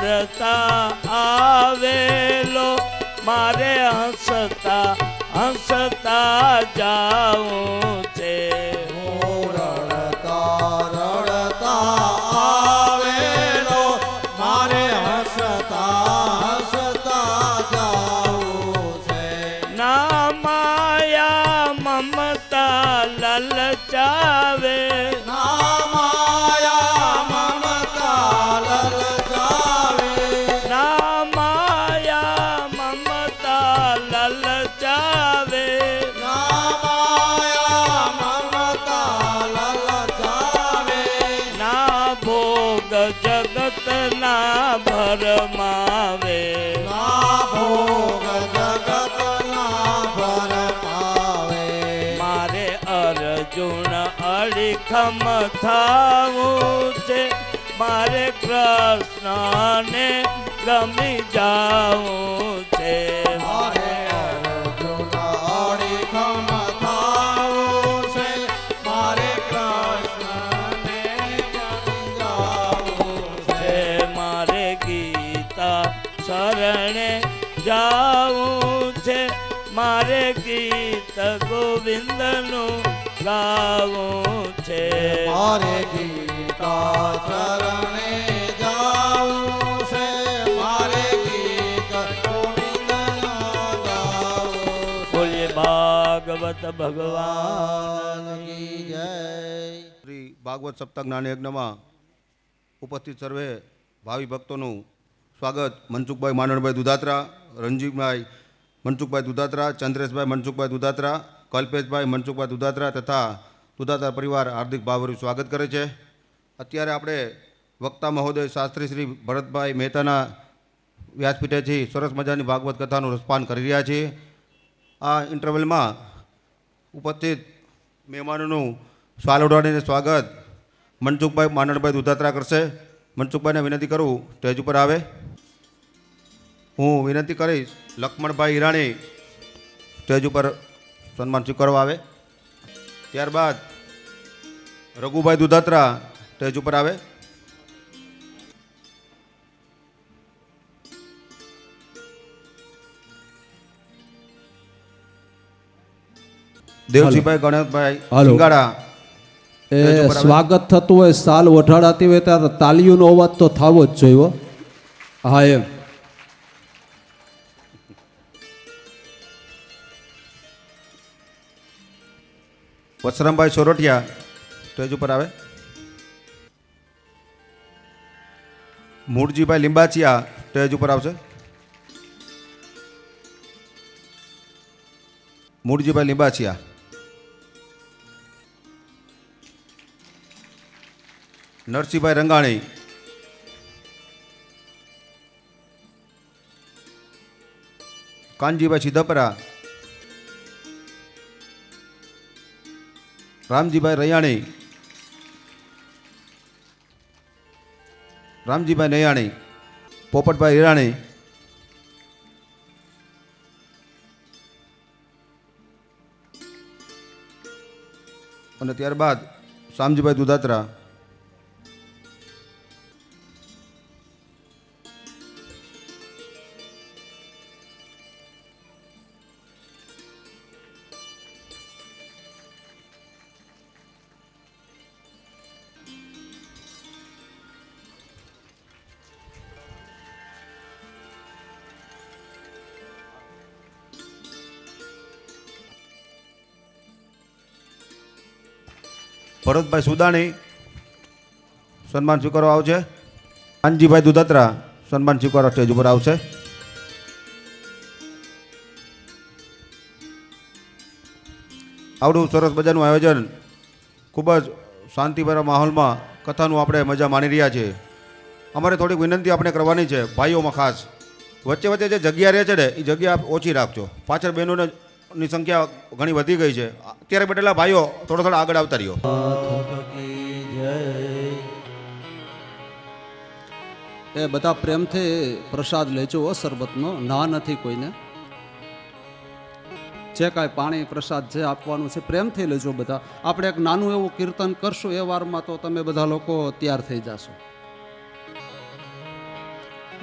રડતા આવેલો મારે હસતા હસતા જાઉં છે. રડતા રડતા આવેલો મારે હસતા હસતા જાવું છે. ના માયા મમતા લલચાવે ના માયા મમતા લલચાવે. ના માયા મમતા લલચાવે ના માયા મમતા લલચાવે. ના ભોગ જગતના ભરમાવે ના ભોગ જગતના ભરમાવે. મારે અર્જુન અડીખમ થાવું છે મારે કૃષ્ણને ગમી જાવું છે. મારે અર્જુન અડીખમ થાવું છે મારે કૃષ્ણને સમજાવવું છે. મારે ગીતા શરણે જાવું છે મારે ગીત ગોવિંદનું ગાવું છે. મારે ગીતા ચરણે જાવું છે મારે ગીત ગોવિંદનો ગાવું છે. બોલીએ ભાગવત ભગવાન ભગવાન કી જય. શ્રી ભાગવત સપ્તાહ જ્ઞાન યજ્ઞમાં ઉપસ્થિત સર્વે ભાવિ ભક્તોનું સ્વાગત. મનસુખભાઈ માંડણભાઈ દુધાત્રા, રણજીતભાઈ મનસુખભાઈ દુધાત્રા, ચંદ્રેશભાઈ મનસુખભાઈ દુધાત્રા, કલ્પેશભાઈ મનસુખભાઈ દુધાત્રા તથા દુધાત્રા પરિવાર હાર્દિક ભાવભર્યું સ્વાગત કરે છે. અત્યારે આપણે વક્તા મહોદય શાસ્ત્રી શ્રી ભરતભાઈ મહેતાના વ્યાસપીઠેથી સરસ મજાની ભાગવત કથાનું રસપાન કરી રહ્યા છીએ. આ ઇન્ટરવલમાં ઉપસ્થિત મહેમાનોનું સ્વાલ ઉડાડીને સ્વાગત મનસુખભાઈ માંડણભાઈ દુધાત્રા કરશે. મનસુખભાઈને વિનંતી કરું સ્ટેજ ઉપર આવે. હું વિનંતી કરીશ લક્ષ્મણભાઈ હિરાણી સ્ટેજ ઉપર સન્માન સ્વીકારવા આવે. ત્યારબાદ રઘુભાઈ દુધાત્રા સ્ટેજ ઉપર આવે. દેવજીભાઈ ગણેશભાઈ સિંગાડા એ સ્વાગત થતું હોય, સાલ ઓઢાડાતી હોય ત્યારે તાલીઓનો અવાજ તો થવો જ જોઈએ. હા એમ. વસરામભાઈ સોરઠિયા સ્ટેજ ઉપર આવે. મૂળજીભાઈ લીંબાચિયા સ્ટેજ ઉપર આવશે. મૂળજીભાઈ લીંબાચિયા. નરસિંહભાઈ રંગાણી. કાનજીભાઈ સિદ્ધપરા. રામજીભાઈ રૈયાણી. રામજીભાઈ નૈયાણી. પોપટભાઈ હિરાણી. અને ત્યારબાદ શામજીભાઈ દુધાત્રા. ભરતભાઈ સુદાણી સન્માન સ્વીકારવા આવશે. કાનજીભાઈ દુધાત્રા સન્માન સ્વીકારવા સ્ટેજ ઉપર આવશે. આવડું સરસ મજાનું આયોજન, ખૂબ જ શાંતિભરા માહોલમાં કથાનું આપણે મજા માણી રહ્યા છીએ. અમારે થોડીક વિનંતી આપણે કરવાની છે ભાઈઓમાં ખાસ. વચ્ચે વચ્ચે જે જગ્યા રહે છે ને એ જગ્યા ઓછી રાખજો. પાછળ બહેનોની સંખ્યા ઘણી વધી ગઈ છે. અત્યારે બેઠેલા ભાઈઓ થોડા આગળ આવતા રહ્યો. એ બધા પ્રેમથી પ્રસાદ લેજો શરબતનો, ના નથી કોઈને. જે કાંઈ પાણી પ્રસાદ જે આપવાનું છે પ્રેમથી લેજો બધા. આપણે એક નાનું એવું કીર્તન કરશું એ વારમાં તો તમે બધા લોકો તૈયાર થઈ જશો.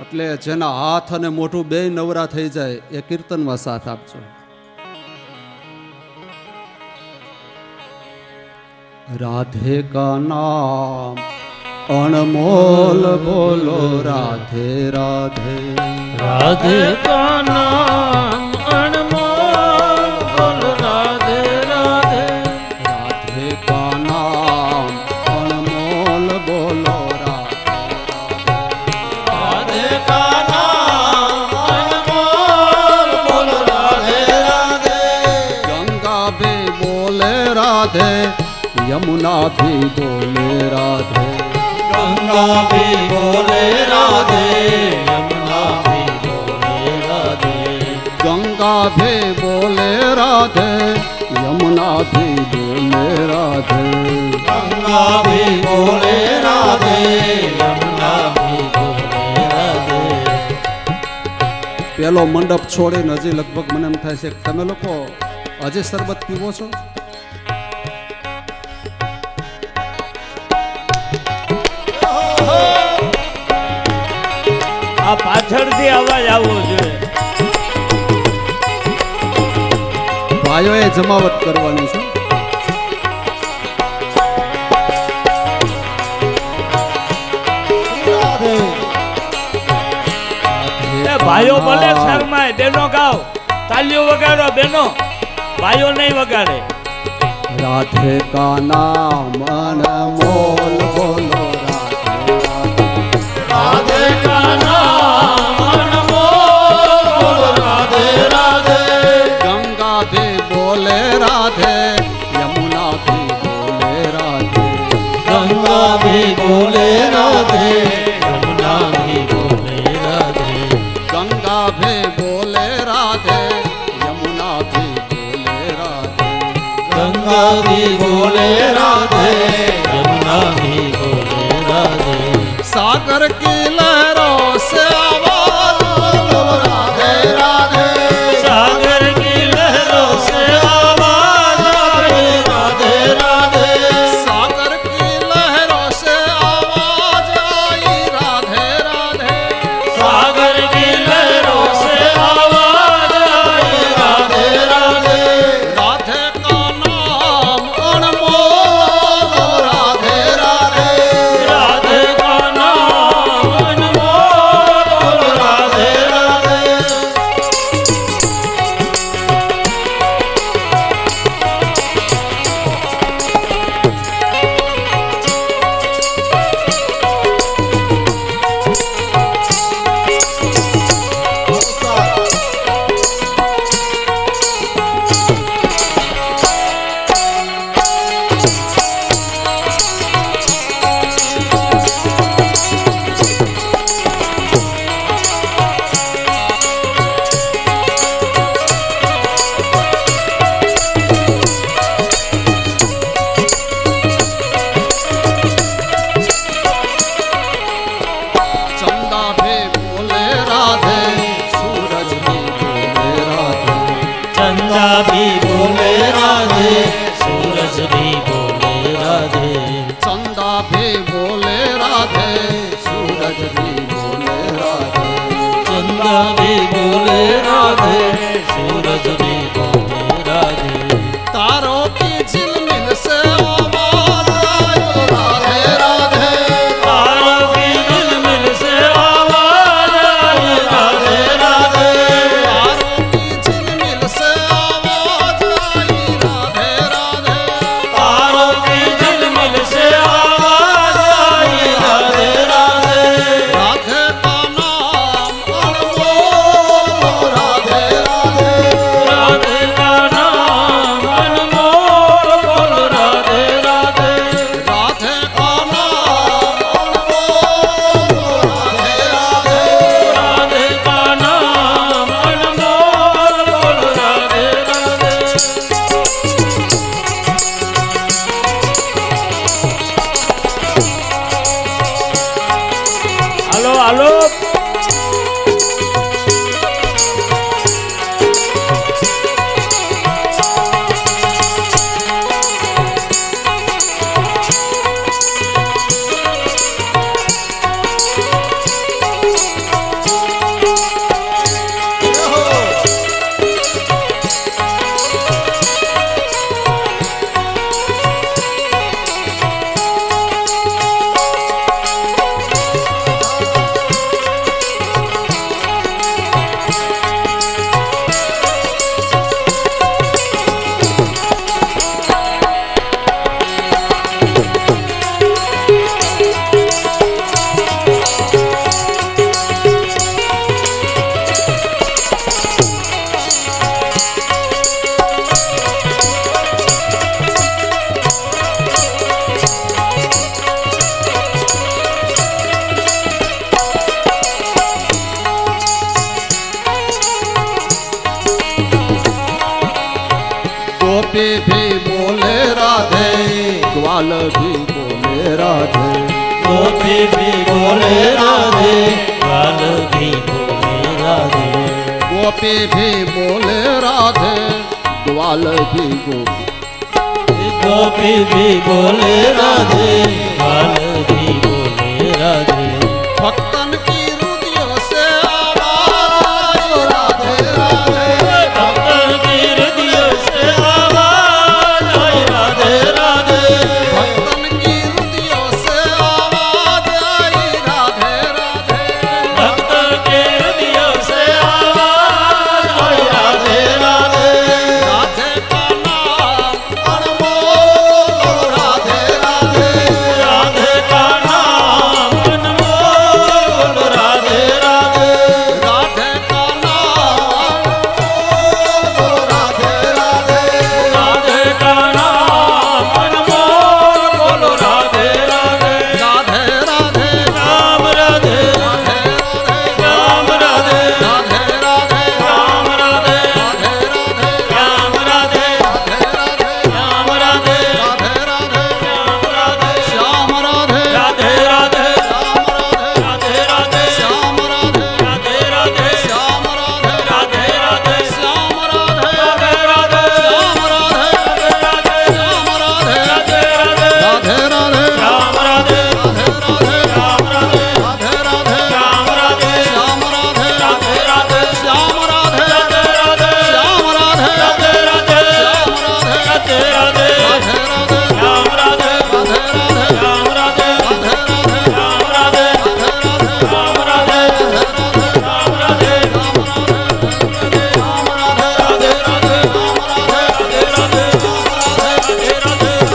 એટલે જેના હાથ અને મોઢું બે નવરા થઈ જાય એ કીર્તનમાં સાથ આપજો. રાધે કા નામ અણમોલ બોલો રાધે રાધે. राधे का नाम अनमोल बोलो राधे राधे. રાધે કા નામ અણમોલ બોલો राधे का नाम अनमोल बोलो राधे राधे. गंगा भी बोले राधे यमुना भी बोले राधे. गंगा भी बोले राधे यमुना भी बोले राधे. गंगा भी बोले राधे यमुना भी बोले राधे. गंगा भी बोले राधे यमुना भी बोले राधे. પેલો મંડપ છોડીને હજી લગભગ મને એમ થાય છે કે તમે લોકો હજી શરબત પીવો છો. આ પાછળથી અવાજ આવવો જોઈએ. ભાઈઓએ જમાવટ કરવાની છે. એ ભાઈઓ ભલે શરમાય, બેનો ગાઓ, તાલીઓ વગાડો બેનો, ભાઈઓ નહીં વગાડે. રાધે કા નામ અનમોલ બોલો રાધે રાધે. राधे का नाम अनमोल बोलो राधे राधे. गंगा भी बोले राधे यमुना भी बोले राधे. गंगा भी बोले राधे यमुना भी बोले राधे. गंगा भी बोले राधे यमुना भी बोले राधे. गंगा भी बोले राधे यमुना भी बोले राधे. सागर की लहरों से आवाज बोलो राधे राधे. सागर की लहरों से आवाज आए राधे राधे. सागर की लहरों से आवाज आई राधे राधे. सागर की लहरों से आवाज आए राधे राधे. राधे का नाम अनमोल राधे राधे. राधे का नाम अनमोल बोलो राधे राधे. चंदा भी बोले राधे सूरज भी बोले राधे. चंदा भी बोले राधे सूरज भी बोले राधे. चंदा भी बोले राधे सूरज भी बोले राधे. चंदा भी बोले राधे सूरज भी बोले राधे. तारों की झिलमिल से आवाज आई राधे राधे. तारों की झिलमिल से आवाज आई राधे राधे. तारों की झिलमिल से आवाज आई राधे राधे. तारों की झिलमिल से आवाज आई राधे राधे. राधे का नाम अनमोल राधे राधे. राधे का नाम अनमोल बोलो राधे राधे. राधे का नाम अनमोल राधे राधे. राधे का नाम अनमोल बोलो राधे राधे. હાલો હાલો. ग्वाल भी बोले राधे गोपी भी बोले राधे ग्वाल भी बोले राधे गोपी भी बोले राधे ग्वाल भी गोपी गोपी भी बोले राधे ग्वाल भी बोले राधे भक्तन की रुदियों से आवाज राधे राधे भक्तन की हृदयों से आवाज आई राधे राधे भक्तन की रुदियों से आवाज आई राधे राधे भक्तन के हृदयों से आवाज आई राधे राधे राधे का नाम अनमोल राधे राधे राधे का नाम अनमोल राधे राधे राधे का नाम राधे राधे राधे का नाम अनमोल बोलो राधे राधे राधे राधे राम राधे राम राधे राधे राधे राम राधे राधे राधे राम राधे राम राधे राधे राधे राम राधे श्याम राधे राधे राधे श्याम राधे राधे राधे श्याम राधे राधे राधे श्याम राधे राधे राधे श्याम राधे राधे राधे श्याम राधे श्याम राधे राधे राधे राधे राधे राम राधे राधे राधे राम राधे राधे राधे राम राधे श्याम राधे राधे राधे श्याम राधे राधे राधे श्याम राधे राधे राधे श्याम राधे राधे राधे राधे राधे राम राधे राधे राधे राम राधे राधे राधे राम राधे राधे राधे राम राधे राम राधे राधे राधे राधे राधे राधे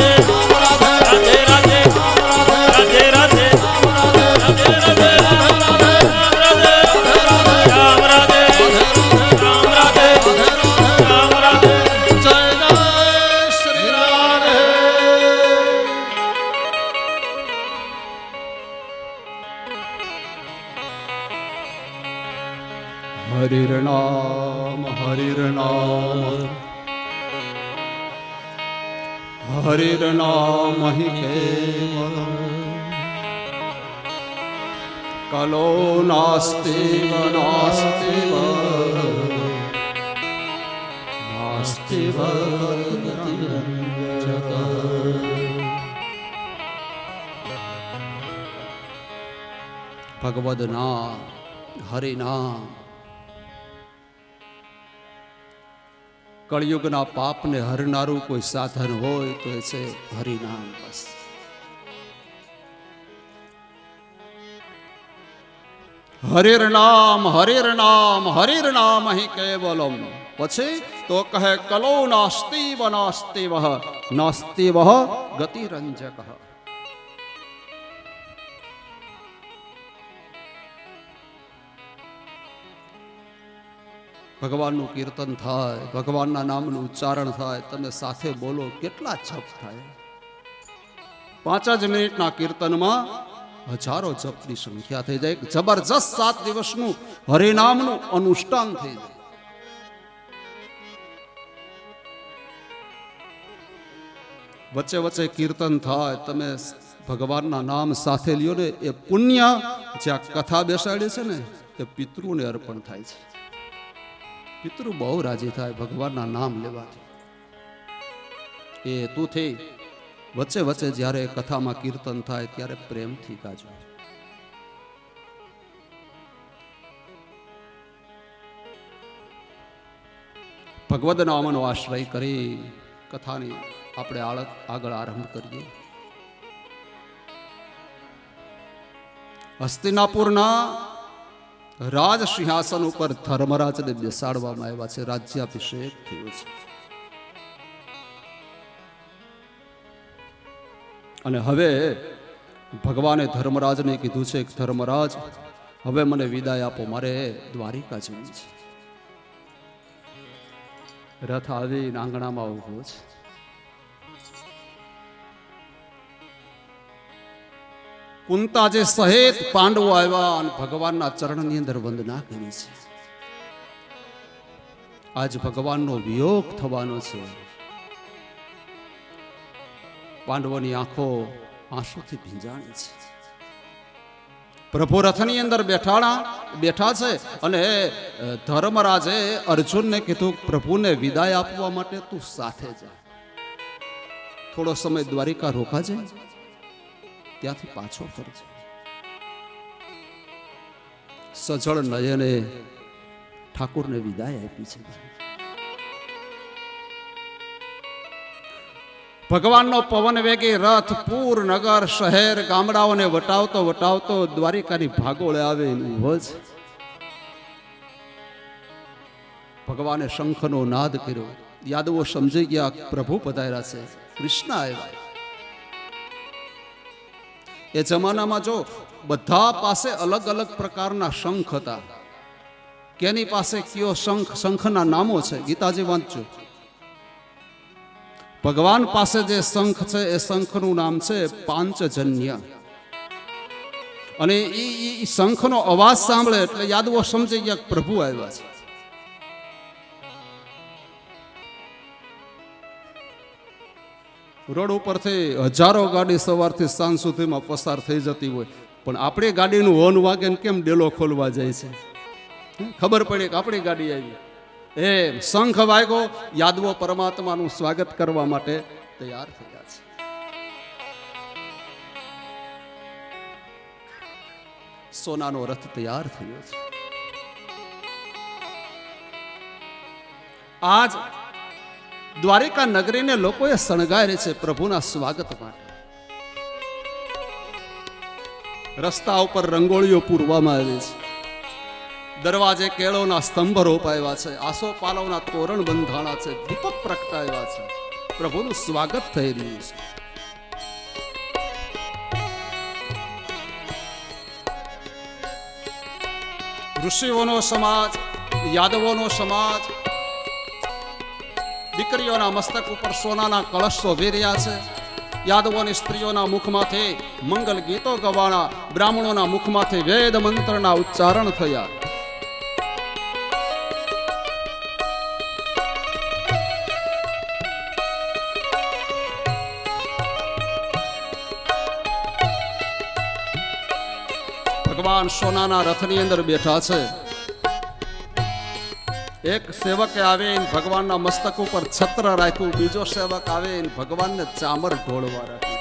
राधे राधे राधे राधे राधे राधे राधे राधे राधे राम राधे राम राधे राम राधे जय जय श्री राधे हरिर नाम हरिर नाम हरिर नाम ही केवल कलो नास्ति नास्ति नास्ति ભગવદ નામ હરિ નામ કળિયુગના પાપને હરનારું કોઈ સાધન હોય તો એ છે હરિનામ. બસ હરિર નામ હરિર નામ હરિર નામ હિ કેવલમ. પછી તો કહે કલો નાસ્તિ નાસ્તિ વહ નાસ્તિ વહ ગતિરંજક. ભગવાનનું કીર્તન થાય, ભગવાનના નામનું ઉચ્ચારણ થાય, તમે સાથે બોલો કેટલા જપ થાય. 5 જ મિનિટના કીર્તનમાં હજારો જપની સંખ્યા થઈ જાય. જબરજસ્ત 7 દિવસનું હરિનામનું અનુષ્ઠાન થઈ જાય. વચ્ચે વચ્ચે કીર્તન થાય, તમે ભગવાનના નામ સાથે લ્યો ને, એ પુણ્ય જ્યાં કથા બેસાડી છે ને તે પિતૃને અર્પણ થાય છે. પિતૃ બહુ રાજી થાય ભગવાનના નામ લેવાથી. એ હેતુથી વચ્ચે વચ્ચે જ્યારે કથામાં કીર્તન થાય ત્યારે પ્રેમથી ગાજો. ભગવદ નામનો આશ્રય કરી કથાની આપણે આગળ આરંભ કરીએ. હસ્તિનાપુરના રાજ સિંહાસન ઉપર ધર્મરાજને બેસાડવામાં આવ્યા છે. રાજ્યાભિષેક થયો છે અને હવે ભગવાને ધર્મરાજને કીધું છે કે ધર્મરાજ, હવે મને વિદાય આપો, મારે દ્વારિકા જવું છે. રથ આવીને આંગણામાં ઉભો છે. કુંતા જે સહેત પાંડવો આવ્યા અને ભગવાનના ચરણની અંદર વંદના કરી છે. આજ ભગવાનનો વિયોગ થવાનો છે. પાંડવોની આંખો આંસુથી ભીંજાણી છે. પ્રભુ રથની અંદર બેઠા છે અને ધર્મરાજે અર્જુનને કીધું પ્રભુને વિદાય આપવા માટે તું સાથે જા, થોડો સમય દ્વારિકા રોકાજે, ત્યાંથી પાછો ફરજે. સજળ નયને ઠાકુરને વિદાય આપી છે. ભગવાનનો પવન વેગી રથ પૂર નગર શહેર ગામડાઓને વટાવતો વટાવતો દ્વારિકાની ભાગોળે આવે ઉભો છે. ભગવાને શંખનો નાદ કર્યો. યાદવો સમજી ગયા પ્રભુ પધાર્યા છે, કૃષ્ણ આવ્યા. એ જમાનામાં જો બધા પાસે અલગ અલગ પ્રકારના શંખ હતા. કેની પાસે કયો શંખ, શંખના નામો છે, ગીતાજી વાંચજો. ભગવાન પાસે જે શંખ છે એ શંખનું નામ છે પાંચજન્ય. અને એ શંખનો અવાજ સાંભળે એટલે યાદવો સમજી ગયા પ્રભુ આવ્યા છે. રોડ ઉપરથી હજારો ગાડી સવારથી સાંજ સુધીમાં પસાર થઈ જતી હોય, પણ આપણી ગાડીનું હોર્ન વાગે ને કેમ ડેલો ખોલવા જાય છે? ખબર પડી કે આપણી ગાડી આવી. એ શંખ વાગ્યો, યાદવો પરમાત્માનું સ્વાગત કરવા માટે તૈયાર થયા છે. સોનાનો રથ તૈયાર થયો છે. આજ દ્વારિકા નગરીને લોકોએ શણગારે છે પ્રભુના સ્વાગત માટે. રસ્તા ઉપર રંગોળીઓ પૂરવામાં આવી છે. દરવાજે કેળોના સ્તંભ રોપાયા છે. આસોપાલવના તોરણ બંધાણા છે. દીપક પ્રગટાવ્યા છે. પ્રભુનું સ્વાગત થઈ રહ્યું છે. ઋષિઓનો સમાજ, યાદવોનો સમાજ દીકરીઓના મસ્તક ઉપર સોનાના કળશ શોભી રહ્યા છે. યાદવોની સ્ત્રીઓના મુખમાંથી મંગલ ગીતો ગવાણા, બ્રાહ્મણોના મુખમાંથી વેદ મંત્રના ઉચ્ચારણ થયા. ભગવાન સોનાના રથની અંદર બેઠા છે. એક સેવકે આવીને ભગવાનના મસ્તક ઉપર છત્ર રાખ્યું, બીજો સેવક આવીને ભગવાનને ચામર ઢોળવા રાખી.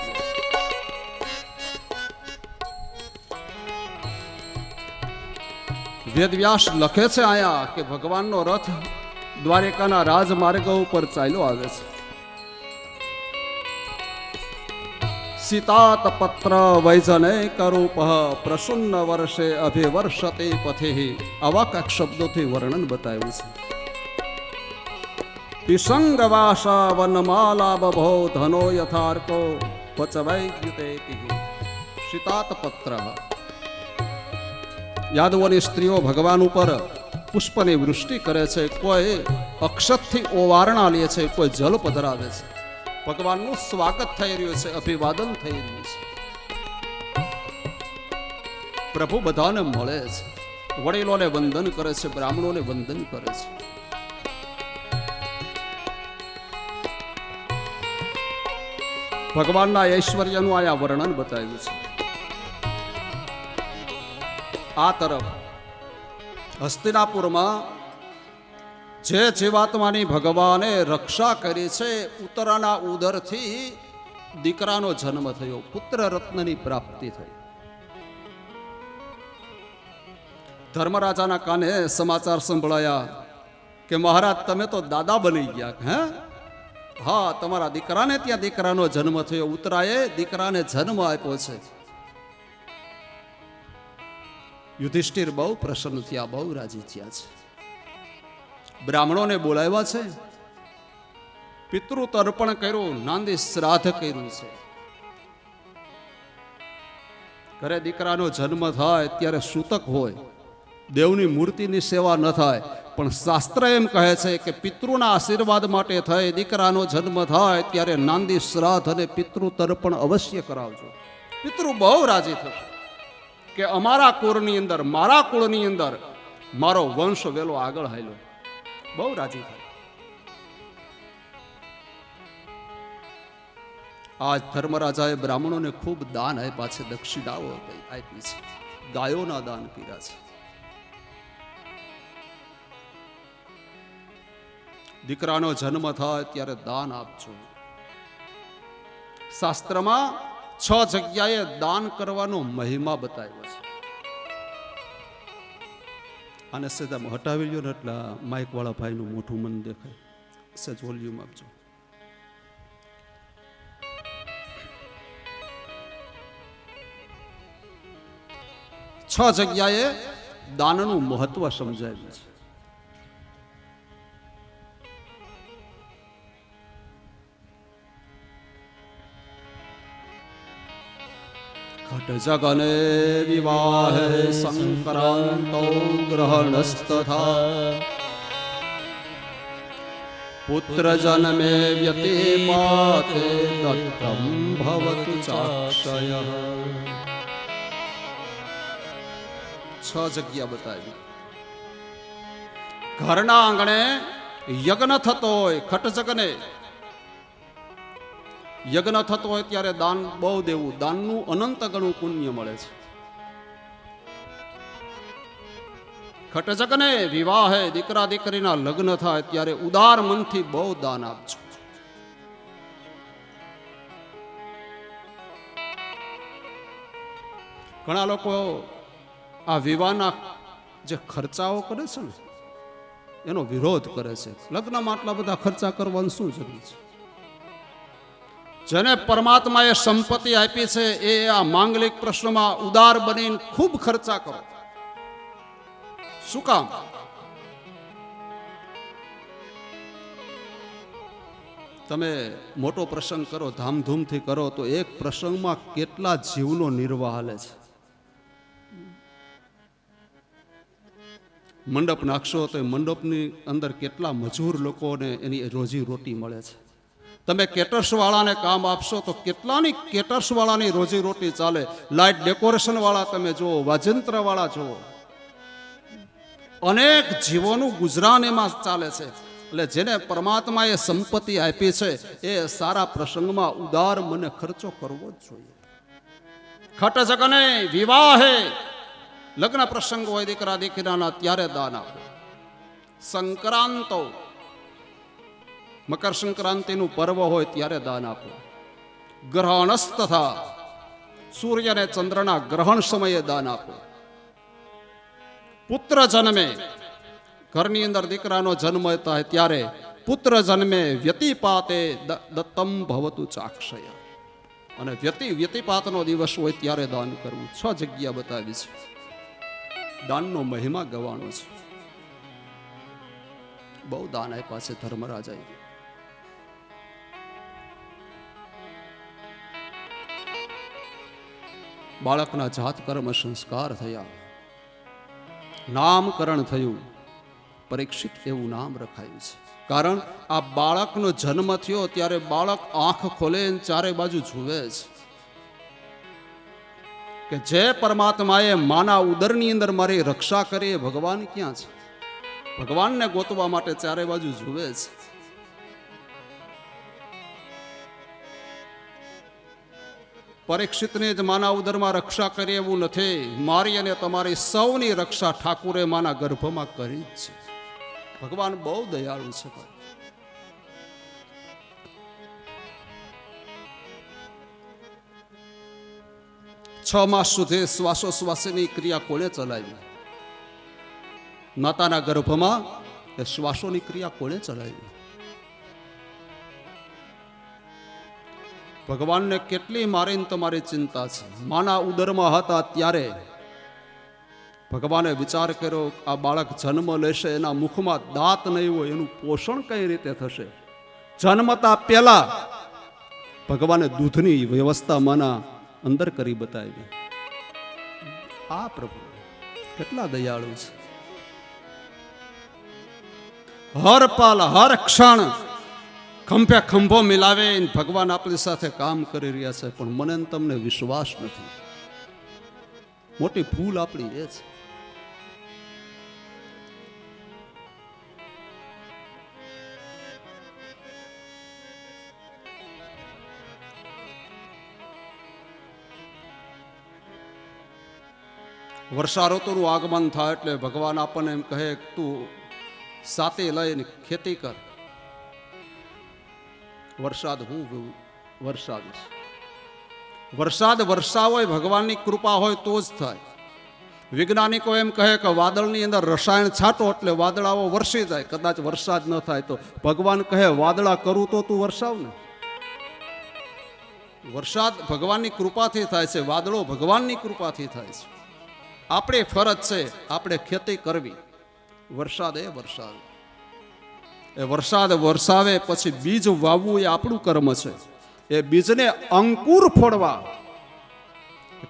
વેદવ્યાસ લખે છે આયા કે ભગવાનનો રથ દ્વારિકાના રાજમાર્ગો ઉપર ચાલ્યો આવે છે. સીતાત પત્ર વૈજનૈક રૂપ પ્રસન્ન વર્ષે અભિવર્ષતે પથે. આવા કાંઈક શબ્દોથી વર્ણન બતાવ્યું છે. પિસંગ વાસા વનમાલા બભો ધનો યથાર્કો પચવૈદ્યુતે. સીતાત પત્ર. યાદવોની સ્ત્રીઓ ભગવાન ઉપર પુષ્પની વૃષ્ટિ કરે છે. કોઈ અક્ષતથી ઓવારણા લે છે, કોઈ જલ પધરાવે છે. ભગવાનનું સ્વાગત થઈ રહ્યું છે, અભિવાદન થઈ રહ્યું છે. પ્રભુ બધાને મળે છે. વડીલોને વંદન કરે છે, બ્રાહ્મણોને વંદન કરે છે. ભગવાનના ઐશ્વર્યનું આયા વર્ણન બતાવ્યું છે. આ તરફ હસ્તિનાપુરમાં જે જીવાત્માની ભગવાને રક્ષા કરી છે, ઉત્તરાના ઉદરથી દીકરાનો જન્મ થયો, પુત્ર રત્નની પ્રાપ્તિ થઈ. ધર્મરાજાના કાને સમાચાર સંભળાયા કે મહારાજ તમે તો દાદા બની ગયા. હે, હા, તમારા દીકરાને ત્યાં દીકરાનો જન્મ થયો. ઉત્તરાએ દીકરાને જન્મ આપ્યો છે. યુધિષ્ઠિર બહુ પ્રસન્ન થયા, બહુ રાજી થયા છે. બ્રાહ્મણોને બોલાવ્યા છે, પિતૃ તર્પણ કર્યું, નાંદી શ્રાદ્ધ કર્યું છે. ઘરે દીકરાનો જન્મ થાય ત્યારે સૂતક હોય, દેવની મૂર્તિની સેવા ન થાય, પણ શાસ્ત્ર એમ કહે છે કે પિતૃના આશીર્વાદ માટે થઈ દીકરાનો જન્મ થાય ત્યારે નાંદી શ્રાદ્ધ અને પિતૃ તર્પણ અવશ્ય કરાવજો. પિતૃ બહુ રાજી થશે કે અમારા કુળની અંદર, મારા કુળની અંદર મારો વંશ વેલો આગળ હાલ્યો. બહુ રાજી થાય. આજ ધર્મરાજાએ બ્રાહ્મણોને ખૂબ દાન આપ્યા છે, દક્ષિણાઓ આપી છે, ગાયોના દાન કર્યા છે. દીકરાનો જન્મ થાય ત્યારે દાન આપજો. શાસ્ત્રમાં 6 જગ્યાએ દાન કરવાનો મહિમા બતાવ્યો છે. આને સીધા હટાવી લ્યો ને એટલે માઇક વાળા ભાઈનું મોઢું મન દેખાય. સહેજ વોલ્યુમ આપજો. 6 જગ્યાએ દાનનું મહત્વ સમજાવ્યું છે. ઘટ જગને વિવાહે સંક્રાંતો ગ્રહણસ્તથા પુત્ર જન્મે વ્યતિપાતે દત્તમ ભવતુ ચાક્ષય. 6 જગ્યા બતાવી. ઘરના આંગણે યજ્ઞ થતો હોય, ખટજગને યજ્ઞ થતો હોય ત્યારે દાન બહુ દેવું. દાનનું અનંત ગણું પુણ્ય મળે છે. ખટજગને વિવાહે દીકરા દીકરીના લગ્ન થાય ત્યારે ઉદાર મનથી બહુ દાન આપજો. ઘણા લોકો આ વિવાહના જે ખર્ચાઓ કરે છે ને એનો વિરોધ કરે છે. લગ્નમાં આટલા બધા ખર્ચા કરવાની શું જરૂર છે? જેને પરમાત્માએ સંપત્તિ આપી છે એ આ માંગલિક પ્રશ્નમાં ઉદાર બનીને ખૂબ ખર્ચા કરો. શું કામ? તમે મોટો પ્રસંગ કરો, ધામધૂમથી કરો તો એક પ્રસંગમાં કેટલા જીવનો નિર્વાહ હાલે છે. મંડપ નાખશો તો મંડપની અંદર કેટલા મજૂર લોકોને એની રોજી રોટી મળે છે. તમે કેટર્સ વાળાને કામ આપશો તો કેટલાની કેટર્સ વાળાની રોજી રોટી ચાલે. લાઇટ ડેકોરેશન વાળા તમે જુઓ, વાજંત્ર વાળા જુઓ, અનેક જીવોનું ગુજરાન એમાં ચાલે છે. એટલે જેને પરમાત્માએ સંપત્તિ આપી છે એ સારા પ્રસંગમાં ઉદાર મને ખર્ચો કરવો જ જોઈએ. ખટ જગને વિવાહે લગ્ન પ્રસંગ હોય દીકરા દીકરાના ત્યારે દાન આપો. સંક્રાંતો મકર સંક્રાંતિનું પર્વ હોય ત્યારે દાન આપો. ગ્રહણસ્તથા સૂર્ય અને ચંદ્રના ગ્રહણ સમયે દાન આપો. પુત્ર જન્મે ઘરની અંદર દીકરાનો જન્મ થાય ત્યારે પુત્ર જન્મે વ્યતિપાતે દત્તમ ભવતુ ચાક્ષય. અને વ્યતિપાતનો દિવસ હોય ત્યારે દાન કરવું. 6 જગ્યા બતાવી છે. દાનનો મહિમા ગવાનો છે. બહુ દાન આપ્યા છે ધર્મરાજાએ. બાળકના જાત કર્મ સંસ્કાર થયા, નામકરણ થયું, પરીક્ષિત એવું નામ રખાયું છે. કારણ આ બાળકનો જન્મ થયો ત્યારે બાળક આંખ ખોલે ચારે બાજુ જુએ છે કે જે પરમાત્માએ માના ઉદરની અંદર મારી રક્ષા કરી એ ભગવાન ક્યાં છે. ભગવાનને ગોતવા માટે ચારે બાજુ જુએ છે. પરીક્ષિતને જ માના ઉદરમાં રક્ષા કરી એવું નથી. મારી અને તમારી સૌની રક્ષા ઠાકુરે માના ગર્ભમાં કરી જ છે. ભગવાન બહુ દયાળુ છે. 6 માસ સુધી શ્વાસોશ્વાસની ક્રિયા કોણે ચલાવી? માતાના ગર્ભમાં એ શ્વાસોની ક્રિયા કોણે ચલાવી? ભગવાનને કેટલી મારીને તમારી ચિંતા છે. માના ઉદરમાં હતા ત્યારે ભગવાને વિચાર કર્યો આ બાળક જન્મ લેશે, એના મુખમાં દાંત નહીં હોય, એનું પોષણ કઈ રીતે થશે? જન્મતા પહેલા ભગવાને દૂધની વ્યવસ્થા માના અંદર કરી બતાવી. આ પ્રભુ કેટલા દયાળુ છે. હર પલ હર ક્ષણ ખંભે ખંભો મિલાવે ભગવાન આપણી સાથે કામ કરી રહ્યા છે. પણ મને તમને વિશ્વાસ નથી. મોટી ભૂલ આપણી એ છે. વર્ષા ઋતુનું આગમન થાય એટલે ભગવાન આપણને એમ કહે કે તું સાતી લઈને ખેતી કર. વરસાદ હું વરસાદ છે. વરસાદ વરસાવ હોય, ભગવાનની કૃપા હોય તો જ થાય. વૈજ્ઞાનિકો એમ કહે કે વાદળની અંદર રસાયણ છાંટો એટલે વાદળાઓ વરસી જાય. કદાચ વરસાદ ન થાય તો ભગવાન કહે વાદળા કરું તો તું વરસાવ ને. વરસાદ ભગવાનની કૃપાથી થાય છે, વાદળો ભગવાનની કૃપાથી થાય છે. આપણી ફરજ છે આપણે ખેતી કરવી. વરસાદ એ વરસાદ, એ વરસાદ વરસાવે પછી બીજ વાવવું એ આપણું કર્મ છે. એ બીજને અંકુર ફોડવા,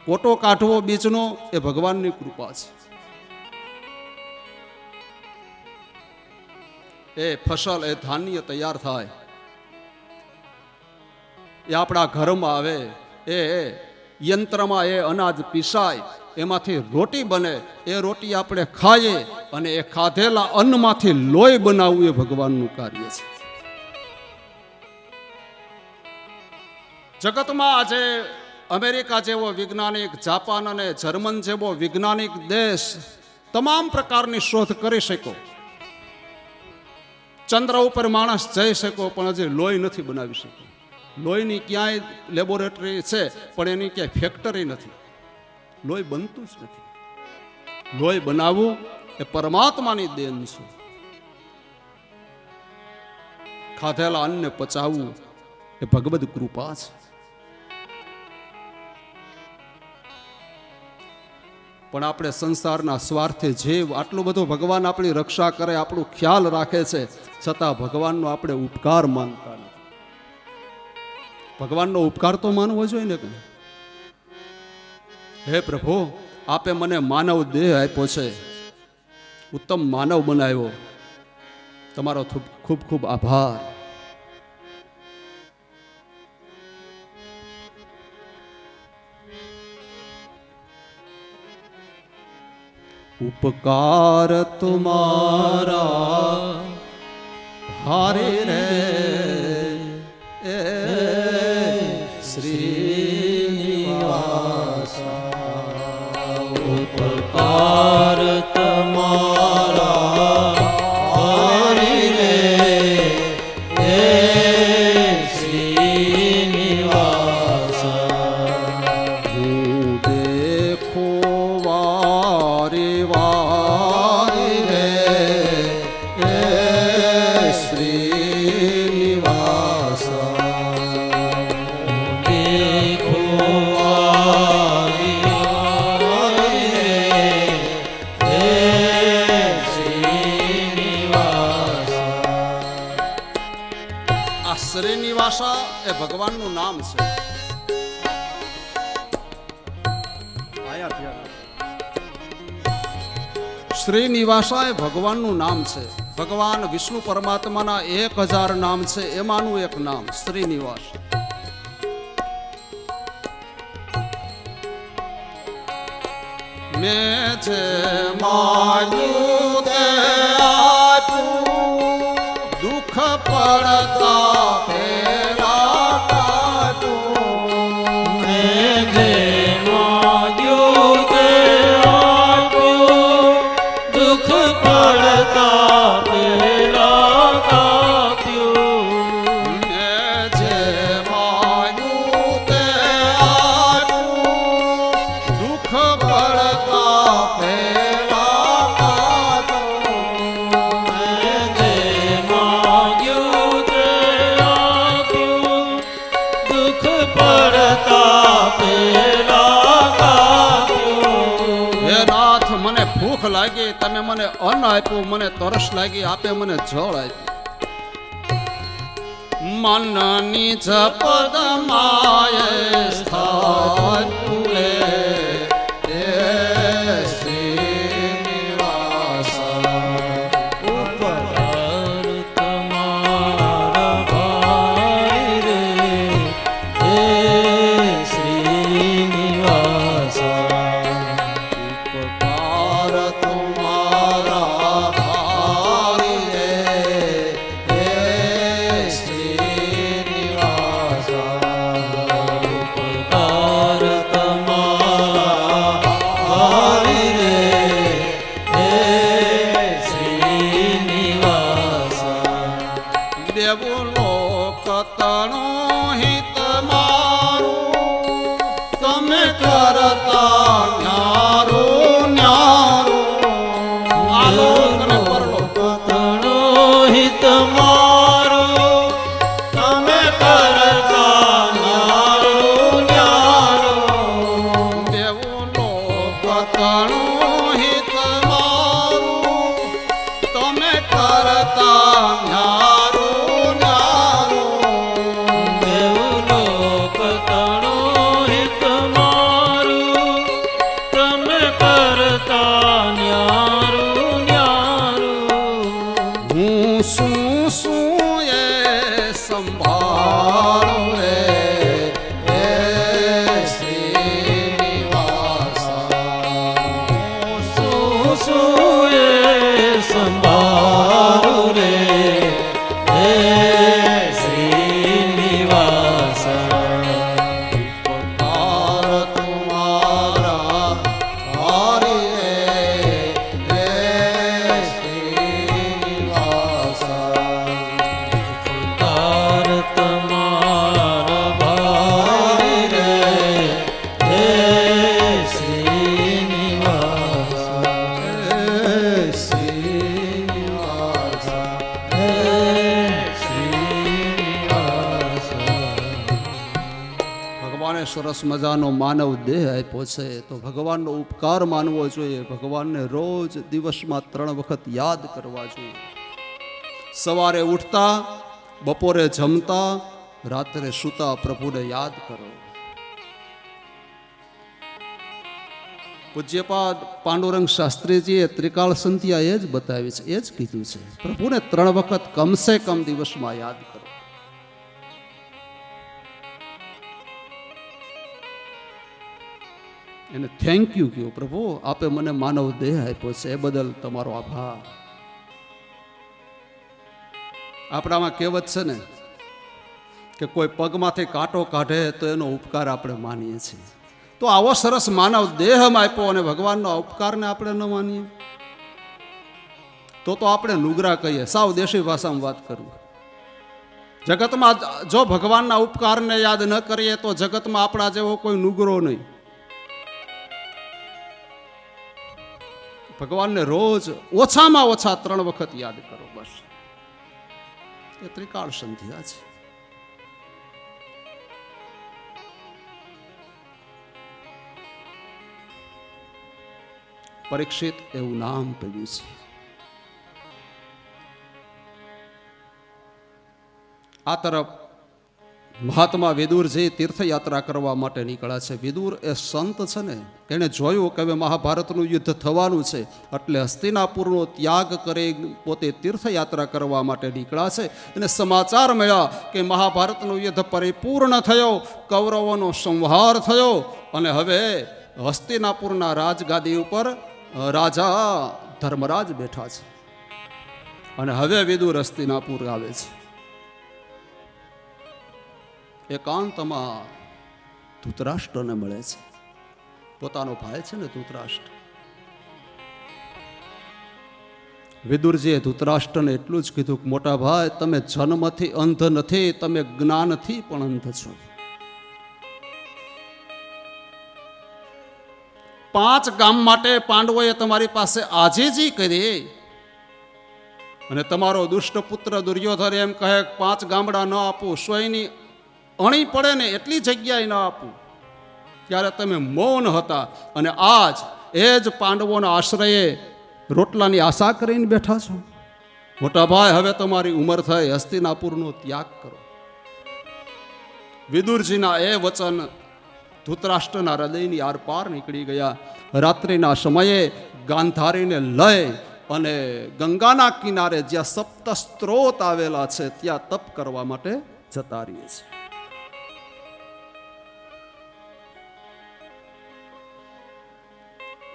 કોટો કાઢવો બીજનો એ ભગવાનની કૃપા છે. એ ફસલ, એ ધાન્ય તૈયાર થાય, એ આપણા ઘરમાં આવે, એ યંત્રમાં એ અનાજ પીસાય, એમાંથી રોટી બને, એ રોટી આપણે ખાઈએ અને એ ખાધેલા અન્નમાંથી લોહી બનાવવું એ ભગવાનનું કાર્ય છે. જગતમાં આજે અમેરિકા જેવો વૈજ્ઞાનિક, જાપાન અને જર્મન જેવો વૈજ્ઞાનિક દેશ તમામ પ્રકારની શોધ કરી શક્યો. ચંદ્ર ઉપર માણસ જઈ શક્યો પણ હજી લોહી નથી બનાવી શક્યો. લોહીની ક્યાંય લેબોરેટરી છે પણ એની ક્યાંય ફેક્ટરી નથી. લોહી બનતું જ નથી. લોહી બનાવવું એ પરમાત્માની દેન છે. ખાધેલા અન્નને પચાવવું એ ભગવદ કૃપા છે. પણ આપણે સંસારના સ્વાર્થે જીવ, આટલું બધું ભગવાન આપણી રક્ષા કરે, આપણું ખ્યાલ રાખે છે, છતાં ભગવાનનો આપણે ઉપકાર માનતા નથી. ભગવાનનો ઉપકાર તો માનવો જોઈએ ને કે હે પ્રભુ, આપે મને માનવ દેહ આપ્યો છે, ઉત્તમ માનવ બનાવ્યો, તમારો ખૂબ ખૂબ આભાર. ઉપકાર તુમારા હારે રે એ શ્રીનિવાસ. ઉપકાર તમારા હરિ રે હે શ્રીનિવાસ. હું દેખો વારી વારી રે એ શ્રીનિવાસ. દેખો વારી વારી રે હે શ્રીનિવાસ. આ શ્રીનિવાસા એ ભગવાનનું નામ છે. શ્રીનિવાસા એ ભગવાનનું નામ છે. ભગવાન વિષ્ણુ પરમાત્માના 1000 નામ છે, એમાંનું એક નામ શ્રીનિવાસ. મેં જે માગ્યું તે આપ્યું, દુઃખ પડતા પેલા કાપ્યું. મેં જે માગ્યું તે આપ્યું, દુઃખ પડતા પેલા કાપ્યું. મેં જે માગ્યું તે આપ્યું, દુઃખ પડતા પેલા કાપ્યું. મેં જે માગ્યું તે આપ્યું, દુઃખ પડતા પેલા કાપ્યું. હે નાથ, મને ભૂખ લાગી, તમે મને અન્ન આપ્યું, મને તરસ લાગી, આપે મને જળ આપ્યું. મનની જપદ માયે સ્થાપ્યું રે હે શ્રીનિવાસ. ઉપકાર તમારા ભાઈ રે હે શ્રીનિવાસ. ઉપકાર તુમારા ભારી રે હે શ્રીનિવાસ. ભગવાને સરસ મજાનો માનવ દેહ આપ્યો છે તો ભગવાનનો ઉપકાર માનવો જોઈએ. ભગવાનને રોજ દિવસમાં 3 વખત યાદ કરવા જોઈએ. સવારે ઉઠતા, બપોરે જમતા, રાત્રે સૂતા પ્રભુને યાદ કરો. પૂજ્યપાદ પાંડુરંગ શાસ્ત્રીજીએ ત્રિકાળ સંધ્યા એ જ બતાવી છે, એ જ કીધું છે. પ્રભુને 3 વખત કમસે કમ દિવસમાં યાદ કરો. એને થેન્ક યુ કહ્યું, પ્રભુ આપે મને માનવ દેહ આપ્યો છે, એ બદલ તમારો આભાર. આપણામાં કહેવત છે ને કે કોઈ પગમાંથી કાંટો કાઢે તો એનો ઉપકાર આપણે માનીએ છીએ. તો આવો સરસ માનવ દેહમાં આપ્યો અને ભગવાનનો ઉપકારને આપણે ન માનીએ તો આપણે નુગરા કહીએ. સાવ દેશી ભાષામાં વાત કરું, જગતમાં જો ભગવાનના ઉપકારને યાદ ન કરીએ તો જગતમાં આપણા જેવો કોઈ નુગરો નહીં. ભગવાનને રોજ ઓછામાં ઓછા 3 વખત યાદ કરો, બસ. એ ત્રિકાળ સંધ્યા છે. પરીક્ષિત એવું નામ પડ્યું છે. આ તરફ મહાત્મા વિદુરજી તીર્થયાત્રા કરવા માટે નીકળ્યા છે. વિદુર એ સંત છે ને, એણે જોયું કે હવે મહાભારતનું યુદ્ધ થવાનું છે, એટલે હસ્તિનાપુરનો ત્યાગ કરી પોતે તીર્થયાત્રા કરવા માટે નીકળ્યા છે. અને સમાચાર મળ્યા કે મહાભારતનું યુદ્ધ પરિપૂર્ણ થયો, કૌરવોનો સંહાર થયો અને હવે હસ્તિનાપુરના રાજગાદી ઉપર રાજા ધર્મરાજ બેઠા છે. અને હવે વિદુર હસ્તિનાપુર આવે છે. એકાંતમાં ધૃતરાષ્ટ્રને મળે છે. પોતાનો ભાઈ છે ને ધૃતરાષ્ટ્ર. વિદુરજીએ ધૃતરાષ્ટ્રને એટલું જ કીધું કે મોટા ભાઈ, તમે જન્મથી અંધ નથી, તમે જ્ઞાનથી પણ અંધ છો. 5 ગામ માટે પાંડવોએ તમારી પાસે આજીજી કરી અને તમારો દુષ્ટ પુત્ર દુર્યોધન એમ કહે 5 ગામડા ન આપું, સોયની અણી પડે ને એટલી જગ્યાએ ન આપું, ત્યારે તમે મૌન હતા. અને આજ એ જ પાંડવોના આશ્રયે રોટલાની આશા કરીને બેઠા છો. મોટા ભાઈ, હવે તમારી ઉંમર થઈ, હસ્તિનાપુરનો ત્યાગ કરો. વિદુરજીના એ વચન ધૃતરાષ્ટ્રના હૃદયની આરપાર નીકળી ગયા. રાત્રિના સમયે ગાંધારીને લઈ અને ગંગાના કિનારે જ્યાં 7 સ્ત્રોત આવેલા છે ત્યાં તપ કરવા માટે જતા રહીએ છે.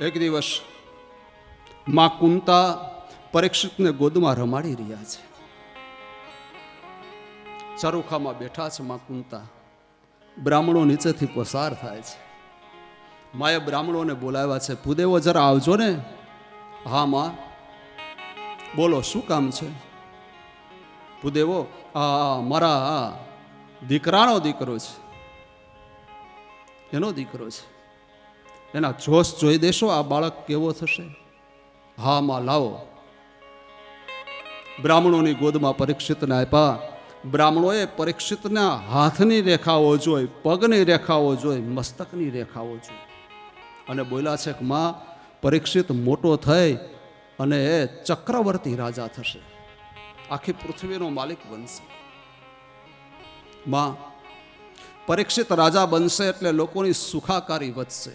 એક દિવસ માં કુંતા પરીક્ષિતને ગોદમાં રમાડી રહ્યા છે. ચરુખામાં બેઠા છે માં કુંતા. બ્રાહ્મણો નીચેથી પસાર થાય છે. માએ બ્રાહ્મણોને બોલાવ્યા છે, ભૂદેવો જરા આવજો ને. હા માં, બોલો શું કામ છે? ભૂદેવો, મારા દીકરાનો દીકરો છે, એનો દીકરો છે. એના જોશ જોઈ દેશો, આ બાળક કેવો થશે? હા માં, લાવો. બ્રાહ્મણોની ગોદમાં પરીક્ષિતને આપ્યા. બ્રાહ્મણોએ પરીક્ષિતના હાથની રેખાઓ જોઈ, પગની રેખાઓ જોઈ, મસ્તકની રેખાઓ જોઈ અને બોલ્યા છે કે માં, પરીક્ષિત મોટો થઈ અને એ ચક્રવર્તી રાજા થશે, આખી પૃથ્વીનો માલિક બનશે. માં, પરીક્ષિત રાજા બનશે એટલે લોકોની સુખાકારી વધશે,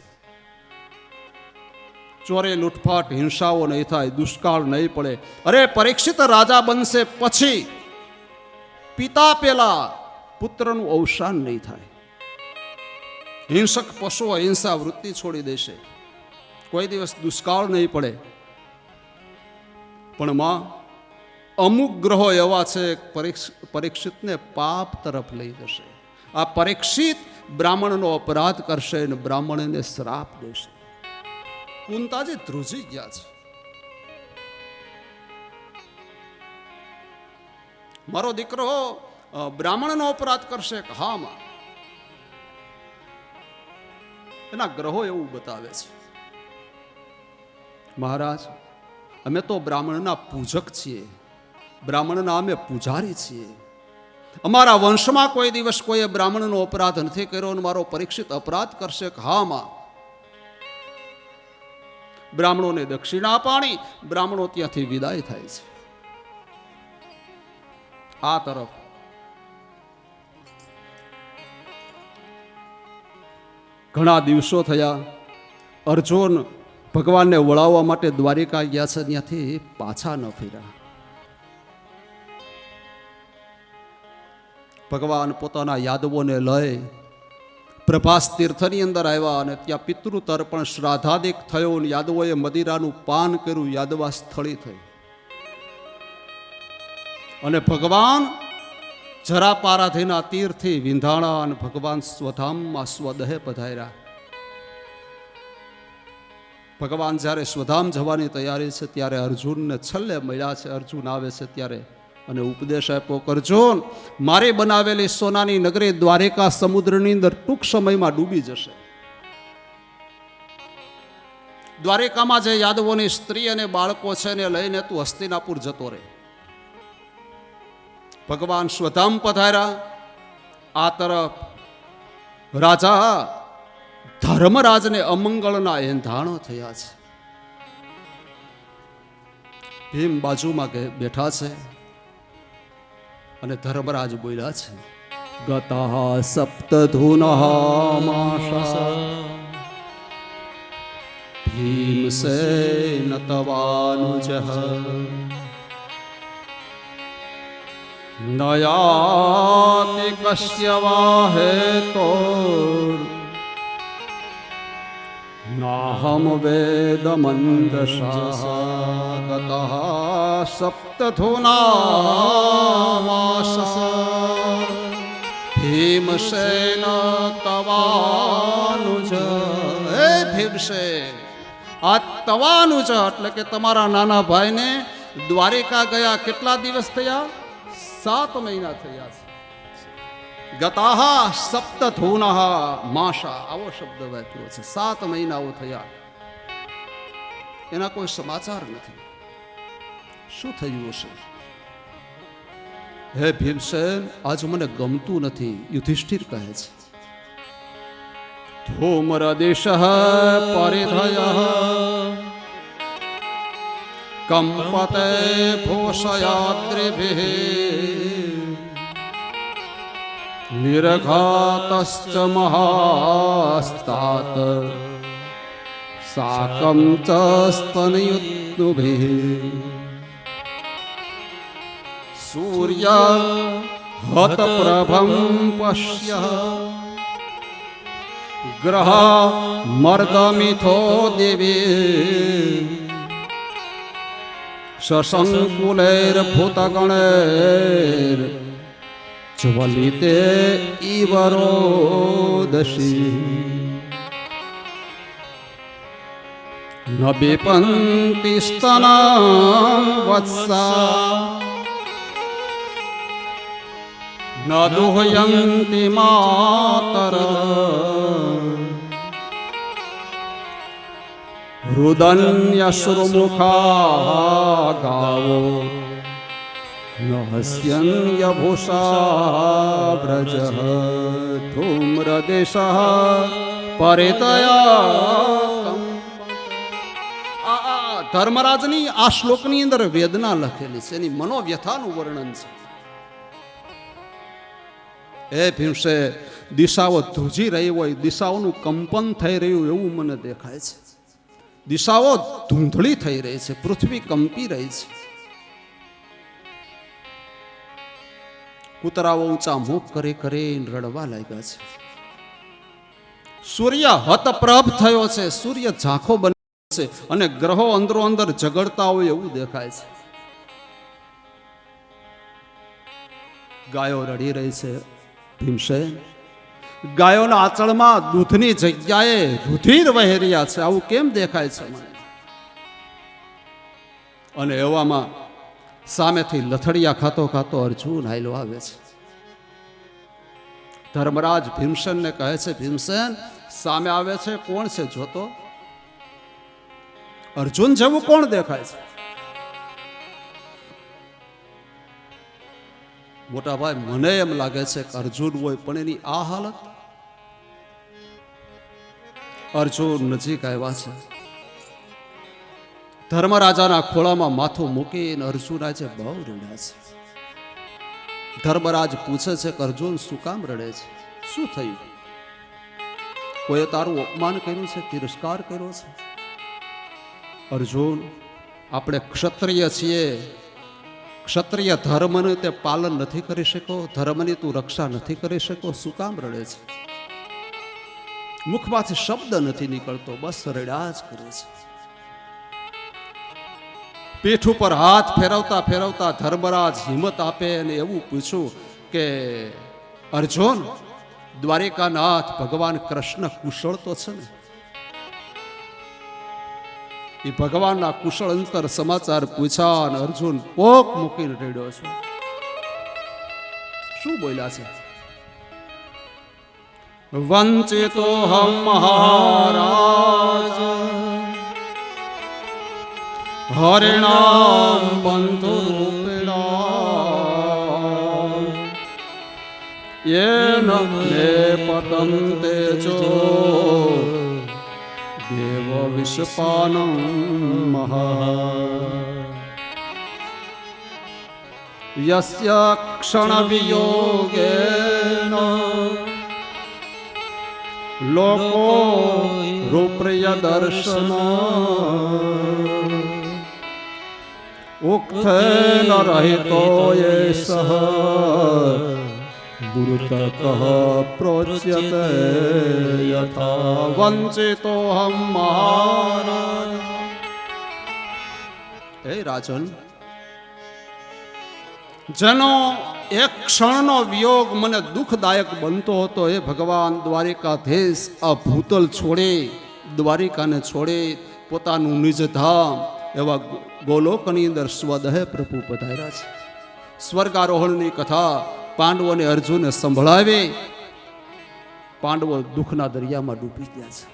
ચોરી લૂંટફાટ હિંસાઓ નહીં થાય, દુષ્કાળ નહીં પડે. અરે પરીક્ષિત રાજા બનશે પછી પિતા પેલા પુત્રનું અવસાન નહીં થાય. હિંસક પશુઓ હિંસા વૃત્તિ છોડી દેશે, કોઈ દિવસ દુષ્કાળ નહીં પડે. પણ માં, અમુક ગ્રહો એવા છે પરીક્ષિતને પાપ તરફ લઈ જશે. આ પરીક્ષિત બ્રાહ્મણનો અપરાધ કરશે અને બ્રાહ્મણને શ્રાપ દેશે. કુંતાજી ધ્રુજી ગયા છે. મારો દીકરો બ્રાહ્મણનો અપરાધ કરશે? હા માં. એના ગ્રહો એવું બતાવે છે. મહારાજ, અમે તો બ્રાહ્મણના પૂજક છીએ, બ્રાહ્મણના અમે પૂજારી છીએ. અમારા વંશમાં કોઈ દિવસ કોઈએ બ્રાહ્મણનો અપરાધ નથી કર્યો અને મારો પરીક્ષિત અપરાધ કરશે કે હા માં. બ્રાહ્મણોને દક્ષિણા પાણી બ્રાહ્મણો ત્યાંથી વિદાય થાય છે. આ તરફ ઘણા દિવસો થયા. અર્જુન ભગવાનને વળાવવા માટે દ્વારિકા ગયા છે, ત્યાંથી પાછા ન ફર્યા. ભગવાન પોતાના યાદવોને લઈ પ્રભાસ તીર્થની અંદર આવ્યા અને ત્યાં પિતૃ તર્પણ શ્રાદ્ધાદિક થયો અને યાદવોએ મદિરાનું પાન કર્યું. યાદવા સ્થળી થઈ અને ભગવાન જરાપારાધીના તીરથી વિંધાણા અને ભગવાન સ્વધામમાં સ્વદેહે પધાર્યા. ભગવાન જ્યારે સ્વધામ જવાની તૈયારી છે ત્યારે અર્જુનને છેલ્લે મળ્યા છે. અર્જુન આવે છે ત્યારે અને ઉપદેશ આપ્યો કે અર્જુન, મારી બનાવેલી સોનાની નગરી દ્વારિકા સમુદ્રની અંદર ટૂંક સમયમાં ડૂબી જશે. દ્વારિકામાં જે યાદવોની સ્ત્રી અને બાળકો છે એને લઈને તું હસ્તિનાપુર જતો રહે. ભગવાન સ્વધામ પધાર્યા. આ તરફ રાજા ધર્મરાજને અમંગળના એંધાણો થયા છે. ભીમ બાજુમાં બેઠા છે અને ધર્મરાજ બોલ્યા છે, ગતા સપ્તધુનઃ ભીમસેન તવાનુજઃ નયાતિ કસ્ય વા હેતોર નાહમ વેદમંદસા ગતઃ સપ્તધુનામાસ ભીમસેન તવાનુજ. હે ભીમસેન, આ તવાનુજ એટલે કે તમારા નાના ભાઈને દ્વારિકા ગયા કેટલા દિવસ થયા? 7 મહિના થયા છે. ગતાહ સપ્તધૂનઃ માસા, આવો શબ્દ વાપર્યો છે. 7 મહિનાઓ થયા, એના કોઈ સમાચાર નથી. શું થયું હશે? હે ભીમસેન, આજ મને ગમતું નથી. યુધિષ્ઠિર કહે છે, ધૂમ્રદેશ પરિધય કંપતે ભૂષયાદ્રિભિઃ નિરઘાતશ્ચ મહાસ્તાત સાકં ચ સ્તનયુત્નુભિઃ સૂર્ય હતપ્રભં પશ્ય ગ્રહ મર્દમિથો દેવી શશંકુલૈર્ભૂતગણૈર જ્વલિતે ઇવ રોદસી ન બિપંતિ સ્તના વત્સા ન દુહયંતિ માતર રુદન્યશ્રુમુખા ગાવો ન હસ્યન્યભૂષા વ્રજ ધૂમ્રદેશ પરિતયા. ધર્મરાજની આ શ્લોકની અંદર વેદના લખેલી છે, એની મનોવ્યથાનું વર્ણન છે. એ ભીમસે, દિશાઓ ધ્રુજી રહી હોય, દિશાઓનું કંપન થઈ રહ્યું એવું મને દેખાય છે. દિશાઓ ધૂંધળી થઈ રહી છે, પૃથ્વી કંપી રહી છે. કૂતરાઓ ઊંચા મુખ કરી કરીને રડવા લાગ્યા છે. સૂર્ય હતપ્રભ થયો છે, સૂર્ય ઝાંખો બન્યો છે અને ગ્રહો અંદરો અંદર ઝઘડતા હોય એવું દેખાય છે. ગાયો રડી રહી છે. ભીમસેન, ગાયોના આંચળમાં દૂધની જગ્યાએ રુધિર વહી રહ્યા છે, આવું કેમ દેખાય છે મને? અને એવામાં સામેથી લથડિયા ખાતો ખાતો અર્જુન હાલ્યો આવે છે. ધર્મરાજ ભીમસેનને કહે છે, ભીમસેન, સામે આવે છે, કોણ છે જોતો? અર્જુન જેવું કોણ દેખાય છે? મોટા ભાઈ મને એમ લાગે છે કે અર્જુન હોય પણ એની આ હાલત. અર્જુન નજીક આવ્યા છે, ધર્મરાજાના ખોળામાં માથું મૂકીને અર્જુન આજે બહુ રડ્યા છે. ધર્મરાજ પૂછે છે કે અર્જુન શું કામ રડે છે, શું થયું? કોઈએ તારું અપમાન કર્યું છે, તિરસ્કાર કર્યો છે? અર્જુન, આપણે ક્ષત્રિય છીએ, ક્ષત્રિય ધર્મનું તે પાલન નથી કરી શકો, ધર્મની તું રક્ષા નથી કરી શકો, શું કામ રડે છે? મુખમાંથી શબ્દ નથી નીકળતો, બસ રડ્યા જ કરે છે. પીઠ ઉપર હાથ ફેરવતા ફેરવતા ધર્મરાજ હિંમત આપે અને એવું પૂછ્યું કે અર્જુન, દ્વારિકાનાથ ભગવાન કૃષ્ણ કુશળ તો છે ને? એ ભગવાનના કુશળ અંતર સમાચાર પૂછ્યા અને અર્જુન પોક મૂકીને રેડ્યો છે. શું બોલ્યા છે? વંચિતો હમ મહારાજ હરિણામ બંધુ રૂપિણા યેન મે પતંતે જો દેવ વિષપાનમ મહા યસ્ય ક્ષણ વિયોગેન લોકો રૂપ્રિય દર્શન ઉક્તેન રહિતો યે સહ ગુરુતઃ પ્રોચ્યતે યથા વંચિતો હમ મહારાજ. હે રાજન, જેનો એક ક્ષણનો વિયોગ મને દુઃખદાયક બનતો હતો, એ ભગવાન દ્વારિકાધીશ આ ભૂતલ છોડી, દ્વારિકાને છોડી પોતાનું નિજ ધામ એવા ગોલોકની અંદર સ્વદેહ પ્રભુ પધાર્યા છે. સ્વર્ગારોહણની કથા પાંડવોને અર્જુને સંભળાવી, પાંડવો દુઃખના દરિયામાં ડૂબી ગયા છે.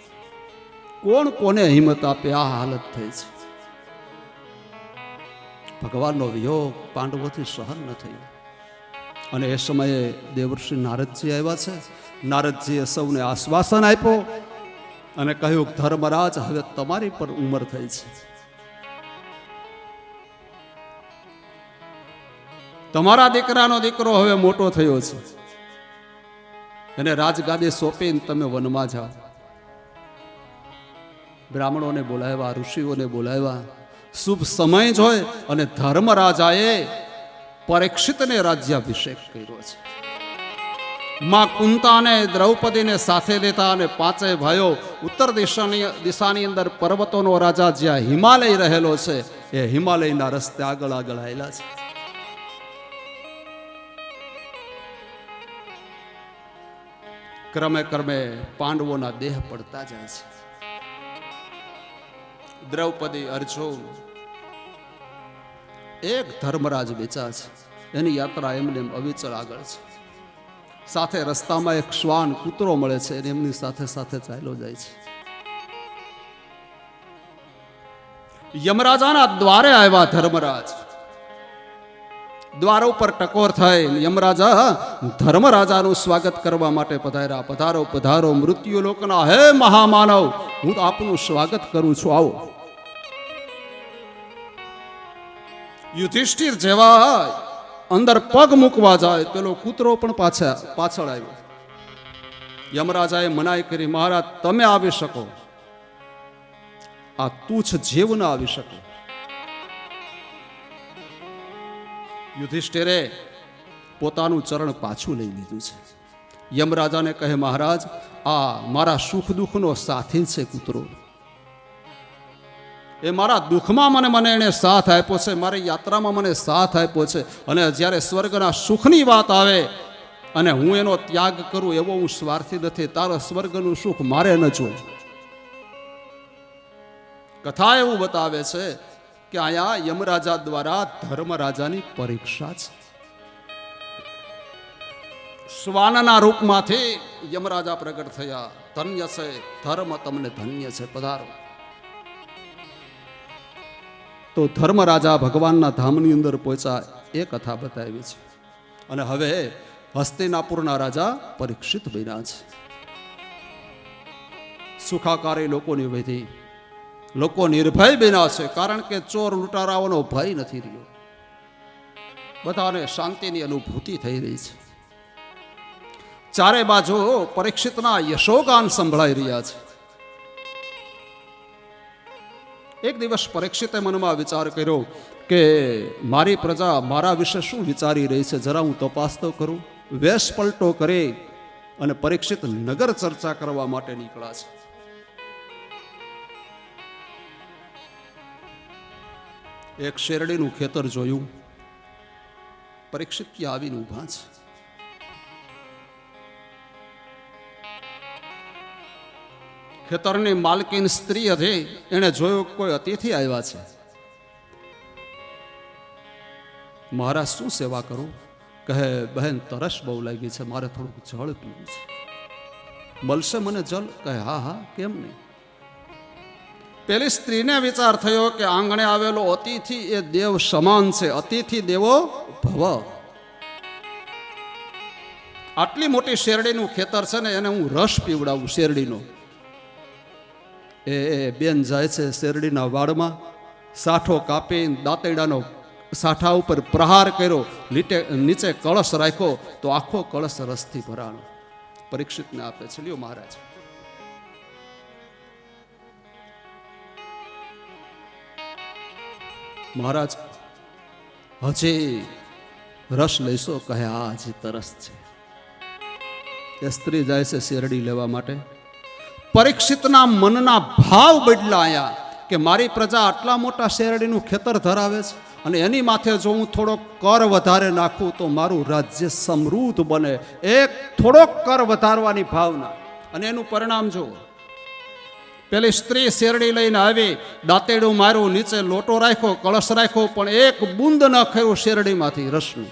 કોણ કોને હિંમત આપે? આ હાલત થઈ છે. ભગવાનનો વિયોગ પાંડવોથી સહન ન થયો. અને એ સમયે દેવર્ષિ નારદજી આવ્યા છે. નારદજીએ સૌને આશ્વાસન આપ્યો અને કહ્યું, ધર્મરાજ, હવે તમારી પર ઉંમર થઈ છે, તમારા દીકરાનો દીકરો હવે મોટો થયો છે, એને રાજગાદી સોંપીને તમે વનમાં જાઓ. બ્રાહ્મણોને બોલાવ્યા, ઋષિઓને બોલાવ્યા. શુભ સમય જોઈ અને ધર્મરાજાએ પરીક્ષિતને રાજ્યાભિષેક કર્યો છે. માં કુંતાને, દ્રૌપદીને સાથે લેતા અને પાંચેય ભાઈઓ ઉત્તર દિશાની અંદર પર્વતોનો રાજા જ્યાં હિમાલય રહેલો છે, એ હિમાલયના રસ્તે આગળ આગળ આવેલા છે. ક્રમે ક્રમે પાંડવોના દેહ પડતા જાય છે. દ્રૌપદી, અર્જુન, એક ધર્મરાજ બેચા છે. એની યાત્રા એમને અવિચળ આગળ છે. સાથે રસ્તામાં એક શ્વાન કૂતરો મળે છે અને એમની સાથે સાથે ચાલ્યો જાય છે. યમરાજાના દ્વારે આવ્યા ધર્મરાજ. દ્વાર ઉપર ટકોર થઈ યમરાજા ધર્મરાજાનું સ્વાગત કરવા માટે પધાર્યા. પધારો પધારો મૃત્યુ લોકના હે મહામાનવ, હું તો આપનું સ્વાગત કરું છું, આવો. યુધિષ્ઠિર જેવા અંદર પગ મૂકવા જાય, પેલો કૂતરો પણ પાછળ આવ્યો. યમરાજાએ મનાઈ કરી, મહારાજ તમે આવી શકો, આ તુચ્છ જીવ ન આવી શકે. યુધિષ્ઠિરે પોતાનું ચરણ પાછું લઈ લીધું છે. યમરાજાને કહે, મહારાજ, આ મારા સુખ દુઃખનો સાથી છે કૂતરો. એ મારા દુઃખમાં મને એને સાથ આપ્યો છે, મારી યાત્રામાં મને સાથ આપ્યો છે, અને જ્યારે સ્વર્ગના સુખની વાત આવે અને હું એનો ત્યાગ કરું એવો હું સ્વાર્થી નથી. તારા સ્વર્ગનું સુખ મારે ન જોવું. કથા એવું બતાવે છે કે અહીંયા યમરાજા દ્વારા ધર્મરાજાની પરીક્ષા છે. શ્વાનના રૂપમાંથી યમરાજા પ્રગટ થયા. ધન્ય છે ધર્મ, તમને ધન્ય છે, પધારો. તો ધર્મરાજા ભગવાનના ધામની અંદર પહોંચ્યા, એ કથા બતાવી છે. અને હવે હસ્તિનાપુરના રાજા પરીક્ષિત બન્યા છે. સુખાકારી લોકોની વધી, લોકો નિર્ભય બન્યા છે, કારણ કે ચોર લૂંટારાઓનો ભય નથી રહ્યો. બધાને શાંતિની અનુભૂતિ થઈ રહી છે. ચારે બાજુ પરીક્ષિતના યશોગાન સંભળાઈ રહ્યા છે. એક દિવસ પરીક્ષિતે મનમાં વિચાર કર્યો કે મારી પ્રજા મારા વિશે શું વિચારી રહી છે, જરા હું તપાસ તો કરું. વેશ પલટો કરી અને પરીક્ષિત નગર ચર્ચા કરવા માટે નીકળ્યા છે. એક શેરડીનું ખેતર જોયું. પરીક્ષિત ત્યાં આવીને ઊભા છે. ખેતરની માલકીન સ્ત્રી હતી, એને જોયું કોઈ અતિથિ આવ્યા છે. મહારાજ શું સેવા કરું? કહે બહેન તરસ બહુ લાગી છે, મારે થોડુંક જળ પીવું છે, મળશે મને જળ? કહે હા હા કેમ નહીં. પેલી સ્ત્રીને વિચાર થયો કે આંગણે આવેલો અતિથિ એ દેવ સમાન છે, અતિથિ દેવો ભવ. આટલી મોટી શેરડીનું ખેતર છે ને, એને હું રસ પીવડાવું શેરડીનો. એ બેન જાય છે શેરડીના વાડમાં, સાઠો કાપી દાંતેડાનો સાઠા ઉપર પ્રહાર કર્યો, નીચે કળશ રાખ્યો તો આખો કળશ રસથી ભરાણો. પરીક્ષિતને આપે છે, લ્યો મહારાજ. મહારાજ હજી રસ લઈશો? કહે હા હજી તરસ છે. એ સ્ત્રી જાય છે શેરડી લેવા માટે. પરીક્ષિતના મનના ભાવ બદલાયા કે મારી પ્રજા આટલા મોટા શેરડીનું ખેતર ધરાવે છે અને એની માથે જો હું થોડોક કર વધારે નાખું તો મારું રાજ્ય સમૃદ્ધ બને. એક થોડોક કર વધારવાની ભાવના, અને એનું પરિણામ જુઓ. પેલી સ્ત્રી શેરડી લઈને આવી, દાંતેડું માર્યું, નીચે લોટો રાખ્યો, કળશ રાખ્યો, પણ એક બુંદ ન ખર્યું શેરડીમાંથી રસનું.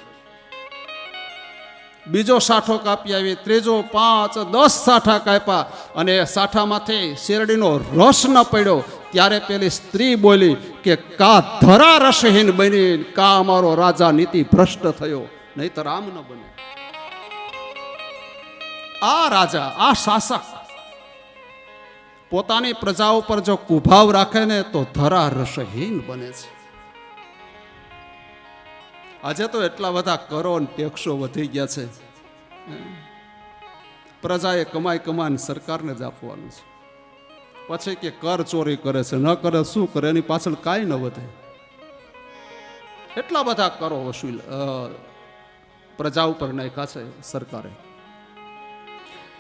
બીજો સાઠો કાપી આવી, ત્રીજો, 5, 10 સાઠા કાપ્યા, અને સાઠામાંથી શેરડીનો રસ ન પડ્યો. ત્યારે પેલી સ્ત્રી બોલી કે કા ધરા રસહીન બની, કા અમારો રાજા નીતિ ભ્રષ્ટ થયો, નહીતર આમ ન બને. આ રાજા, આ શાસક પોતાની પ્રજા ઉપર જો કુભાવ રાખે ને તો ધરા રસહીન બને છે. આજે તો એટલા બધા કરો ને ટેક્સો વધી ગયા છે, પ્રજાએ કમાઈને સરકારને જ આપવાનું છે. પછી કે કર ચોરી કરે છે, ન કરે શું કરે, એની પાછળ કાંઈ ન વધે. એટલા બધા કરો વસૂલ પ્રજા ઉપર નાખ્યા છે સરકારે.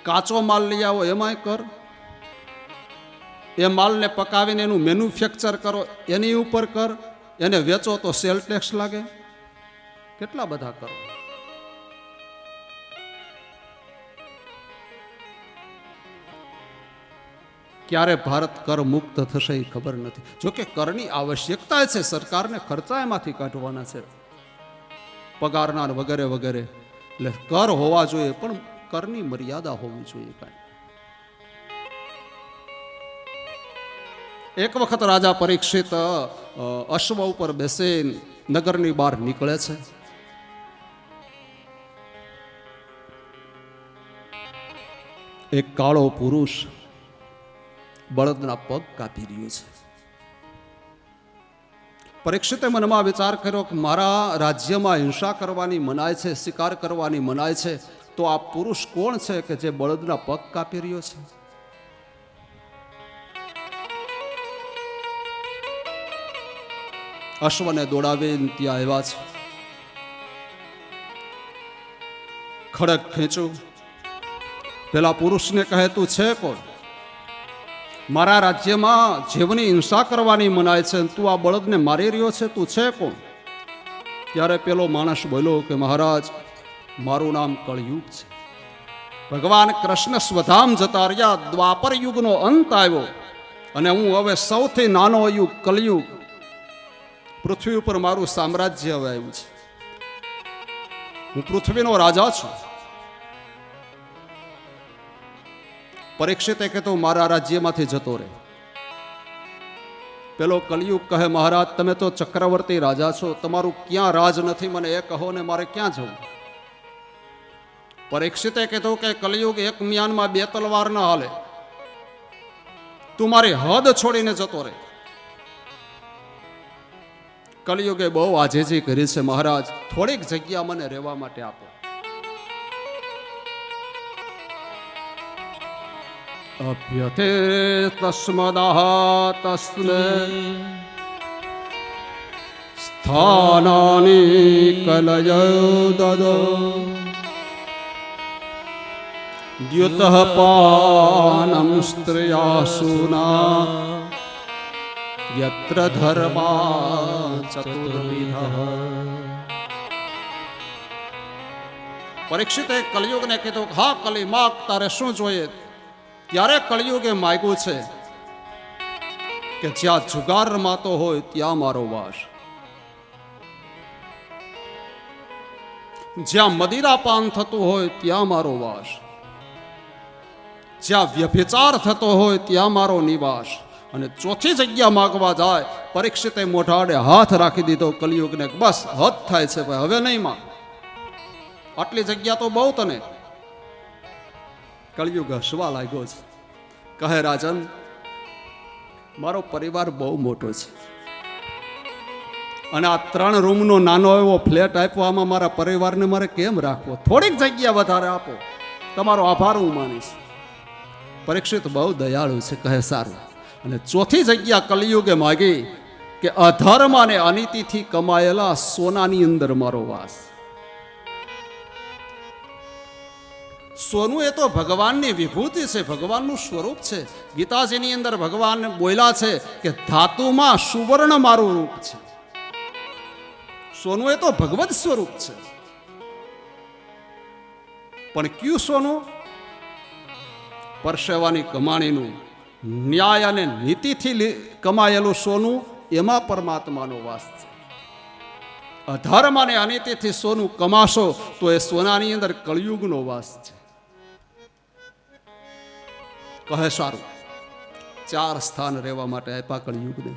કાચો માલ લઈ આવો એમાંય કર, એ માલને પકાવીને એનું મેન્યુફેક્ચર કરો એની ઉપર કર, એને વેચો તો સેલ ટેક્સ લાગે. કેટલા બધા કરો. ક્યારે ભારત કર મુક્ત થશે એ ખબર નથી. જોકે કરની આવશ્યકતા છે, સરકારને ખર્ચા એમાંથી કાઢવાના છે, પગારના વગેરે વગેરે. એટલે કર હોવા જોઈએ, પણ કરની મર્યાદા હોવી જોઈએ. કાંઈ એક વખત રાજા પરીક્ષિત અશ્વ ઉપર બેસી નગરની બહાર નીકળે છે. એક કાળો પુરુષ બળદના પગ કાપી રહ્યો છે. પરીક્ષિતે મનમાં વિચાર કર્યો કે મારા રાજ્યમાં હિંસા કરવાની મનાય છે, શિકાર કરવાની મનાય છે, તો આ પુરુષ કોણ છે કે જે બળદના પગ કાપી રહ્યો છે? અશ્વને દોડાવીને ત્યાં આવ્યા છે. ખડક ખેંચું. પેલા પુરુષને કહે તું છે કોણ? મારા રાજ્યમાં જીવની હિંસા કરવાની મનાય છે, તું આ બળદને મારી રહ્યો છે, તું છે કોણ? ત્યારે પેલો માણસ બોલ્યો કે મહારાજ, મારું નામ કળયુગ છે. ભગવાન કૃષ્ણ સ્વધામ જતા રહ્યા, દ્વાપર યુગનો અંત આવ્યો, અને હું હવે સૌથી નાનો યુગ કલયુગ, પૃથ્વી ઉપર મારું સામ્રાજ્ય હવે આવ્યું છે. હું પૃથ્વીનો રાજા છું. પરીક્ષિતે કે તું મારા રાજ્યમાંથી જતો રહે. પેલો કલયુગ કહે મહારાજ તમે તો ચક્રવર્તી રાજા છો, તમારું ક્યાં રાજ નથી, મને એ કહો ને મારે ક્યાં જવું? પરીક્ષિતે કીધું કે કલયુગ એક મિયાનમાં બે તલવાર ન હાલે, તું મારી હદ છોડીને જતો રહે. કલયુગે બહુ આજીજી કરી છે, મહારાજ થોડીક જગ્યા મને રહેવા માટે આપો. અભ્યતે તસ્મદાહ તસ્મે સ્થાનાની કલયો દદો દ્યુતઃ પાનમ સ્ત્રિયાસુના યત્ર ધર્મા ચતુર્વિધઃ. પરીક્ષિતે કલયુગને કીધું, હા કલી માગ, તારે શું જોઈએ? ત્યારે કલયુગે માગ્યું છે કે જ્યાં જુગાર રમાતો હોય ત્યાં મારો વાસ, જ્યાં મદિરાપાન થતું હોય ત્યાં મારો વાસ, જ્યાં વ્યભિચાર થતો હોય ત્યાં મારો નિવાસ. અને ચોથી જગ્યા માગવા જાય, પરીક્ષિતે મોઢાડે હાથ રાખી દીધો કલયુગને, બસ હદ થાય છે ભાઈ, હવે નહીં માં, આટલી જગ્યા તો બહુ તને. કલયુગ હસવા લાગ્યો છે, કહે રાજન મારો પરિવાર બહુ મોટો છે અને આ 3 રૂમનો નાનો એવો ફ્લેટ આપ્યો, આમાં મારા પરિવારને મારે કેમ રાખવો? થોડીક જગ્યા વધારે આપો, તમારો આભાર હું માનીશ. પરીક્ષિત બહુ દયાળુ છે, કહે સારું. અને ચોથી જગ્યા કલયુગે માગી કે અધર્મ અને અનીતિથી કમાયેલા સોનાની અંદર મારો વાસ. સોનું એ તો ભગવાનની વિભૂતિ છે, ભગવાનનું સ્વરૂપ છે. ગીતાજીની અંદર ભગવાન બોલ્યા છે કે ધાતુમાં સુવર્ણ મારું રૂપ છે. સોનું એ તો ભગવત સ્વરૂપ છે, પણ ક્યું સોનું? પરસેવાની કમાણીનું, ન્યાય અને નીતિથી કમાયેલું સોનું, એમાં પરમાત્માનો વાસ છે. અધર્મ અને અનીતિથી સોનું કમાશો તો એ સોનાની અંદર કળિયુગનો વાસ છે. કહે સારું, 4 સ્થાન રહેવા માટે આપ્યા કળિયુગને.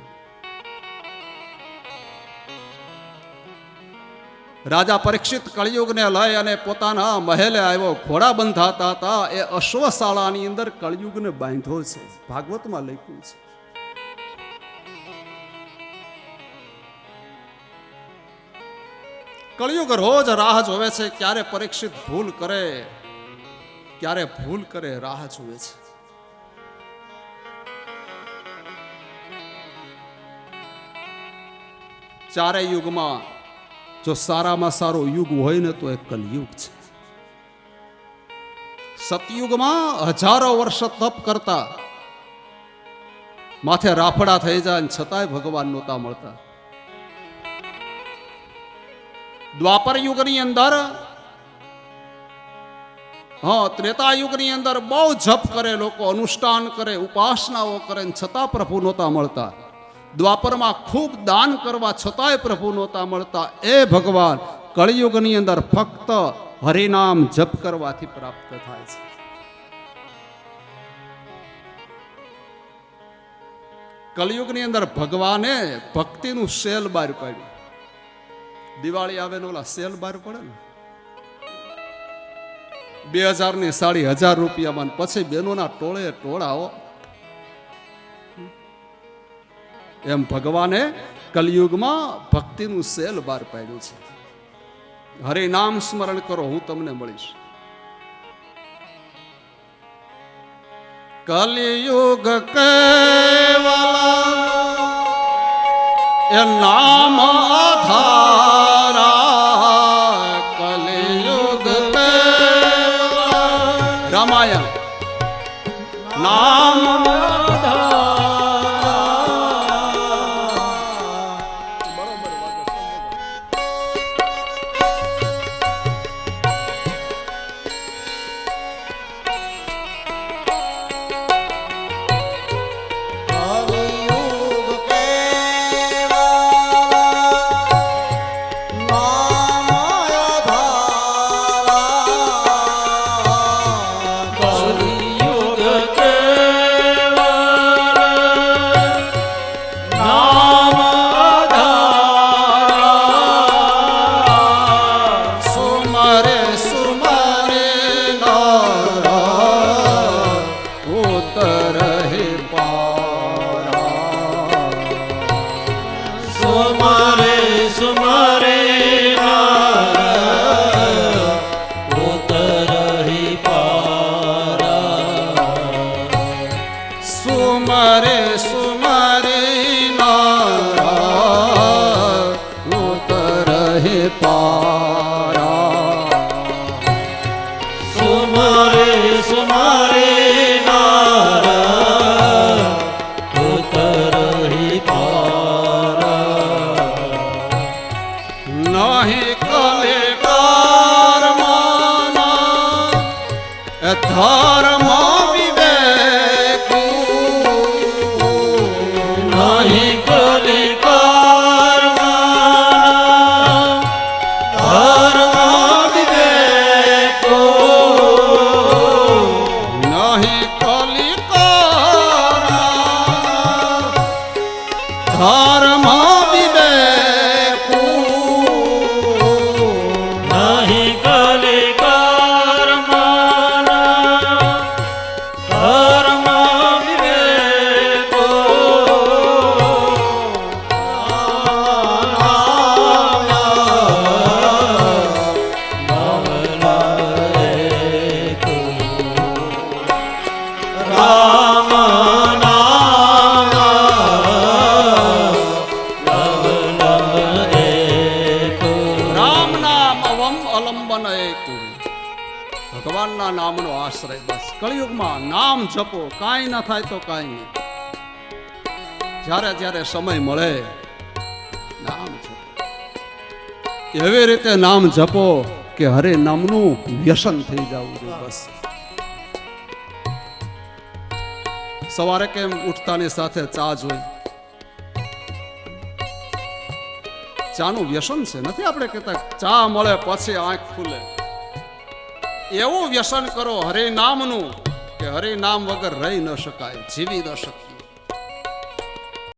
રાજા પરીક્ષિત કળિયુગને લઈ અને પોતાના મહેલે આવ્યો. ઘોડા બંધાતા હતા, એ અશ્વશાળાની અંદર કળિયુગને બાંધ્યો છે, ભાગવતમાં લખ્યું છે. કળિયુગ રોજ રાહ જોવે છે, ક્યારે પરીક્ષિત ભૂલ કરે, ક્યારે ભૂલ કરે, રાહ જોવે છે. ચારે યુગમાં જો સારામાં સારો યુગ હોય ને તો એ કલયુગ છે. સતયુગમાં હજારો વર્ષ તપ કરતા માથે રાફડા થઈ જાય ને છતાંય ભગવાન નહોતા મળતા. દ્વાપર યુગની અંદર, ત્રેતા યુગની અંદર બહુ જપ કરે લોકો, અનુષ્ઠાન કરે, ઉપાસનાઓ કરે, છતાં પ્રભુ નહોતા મળતા. દ્વાપરમાં ખૂબ દાન કરવા છતાંય પ્રભુ નહોતા મળતા. એ ભગવાન કળિયુગની અંદર ફક્ત હરિનામ જપ કરવાથી પ્રાપ્ત થાય છે. કળિયુગની અંદર ભગવાને ભક્તિનું સેલ બહાર પાડ્યું. દિવાળી આવે ને ઓલા સેલ બહાર પડે ને, 2000ની સાડી 1000 રૂપિયામાં, પછી બહેનોના ટોળે ટોળાઓ. એમ ભગવાને કલયુગમાં ભક્તિનું સેલ બહાર પાડ્યું છે. હરે નામ સ્મરણ કરો, હું તમને મળીશ. કલયુગ કેવલા એ નામ આધારા, કલયુગ કેવલા રામાયણ નામ કલયુગ ઉતરહે પારા સુમરે સુમરે નાર ઉતરહી પારા સુમરે સુમરે નારા ઉતરહે પારા સુમરે સુમરે નાર ઉતરહી પારા નહીં કલે કારમાના ધર્મ વિવેક નહીં કલિકારમાં ધર્મ વિવેકો નહીં કલિકારના ધર્મ વિવેક નહીં કલિકારમાં ધર્મ વિવેકો રામ નામ રામ નામ અવમ અલંબન એક ભગવાનના નામનો આશ્રય બસ કળિયુગમાં નામ જપો કાંઈ ન થાય તો કાંઈ નહીં જ્યારે જ્યારે સમય મળે નામ જપો એવી રીતે નામ જપો કે હરે નામનું વ્યસન થઈ જવું જોઈએ બસ સવારે કેમ ઉઠતાની સાથે ચા જોઈ ચાનું વ્યસન છે નથી આપણે કહેતા ચા મળે પછી આંખ ખુલે એવું વ્યસન કરો હરે નામનું કે હરે નામ વગર રહી ન શકાય જીવી ન શકીએ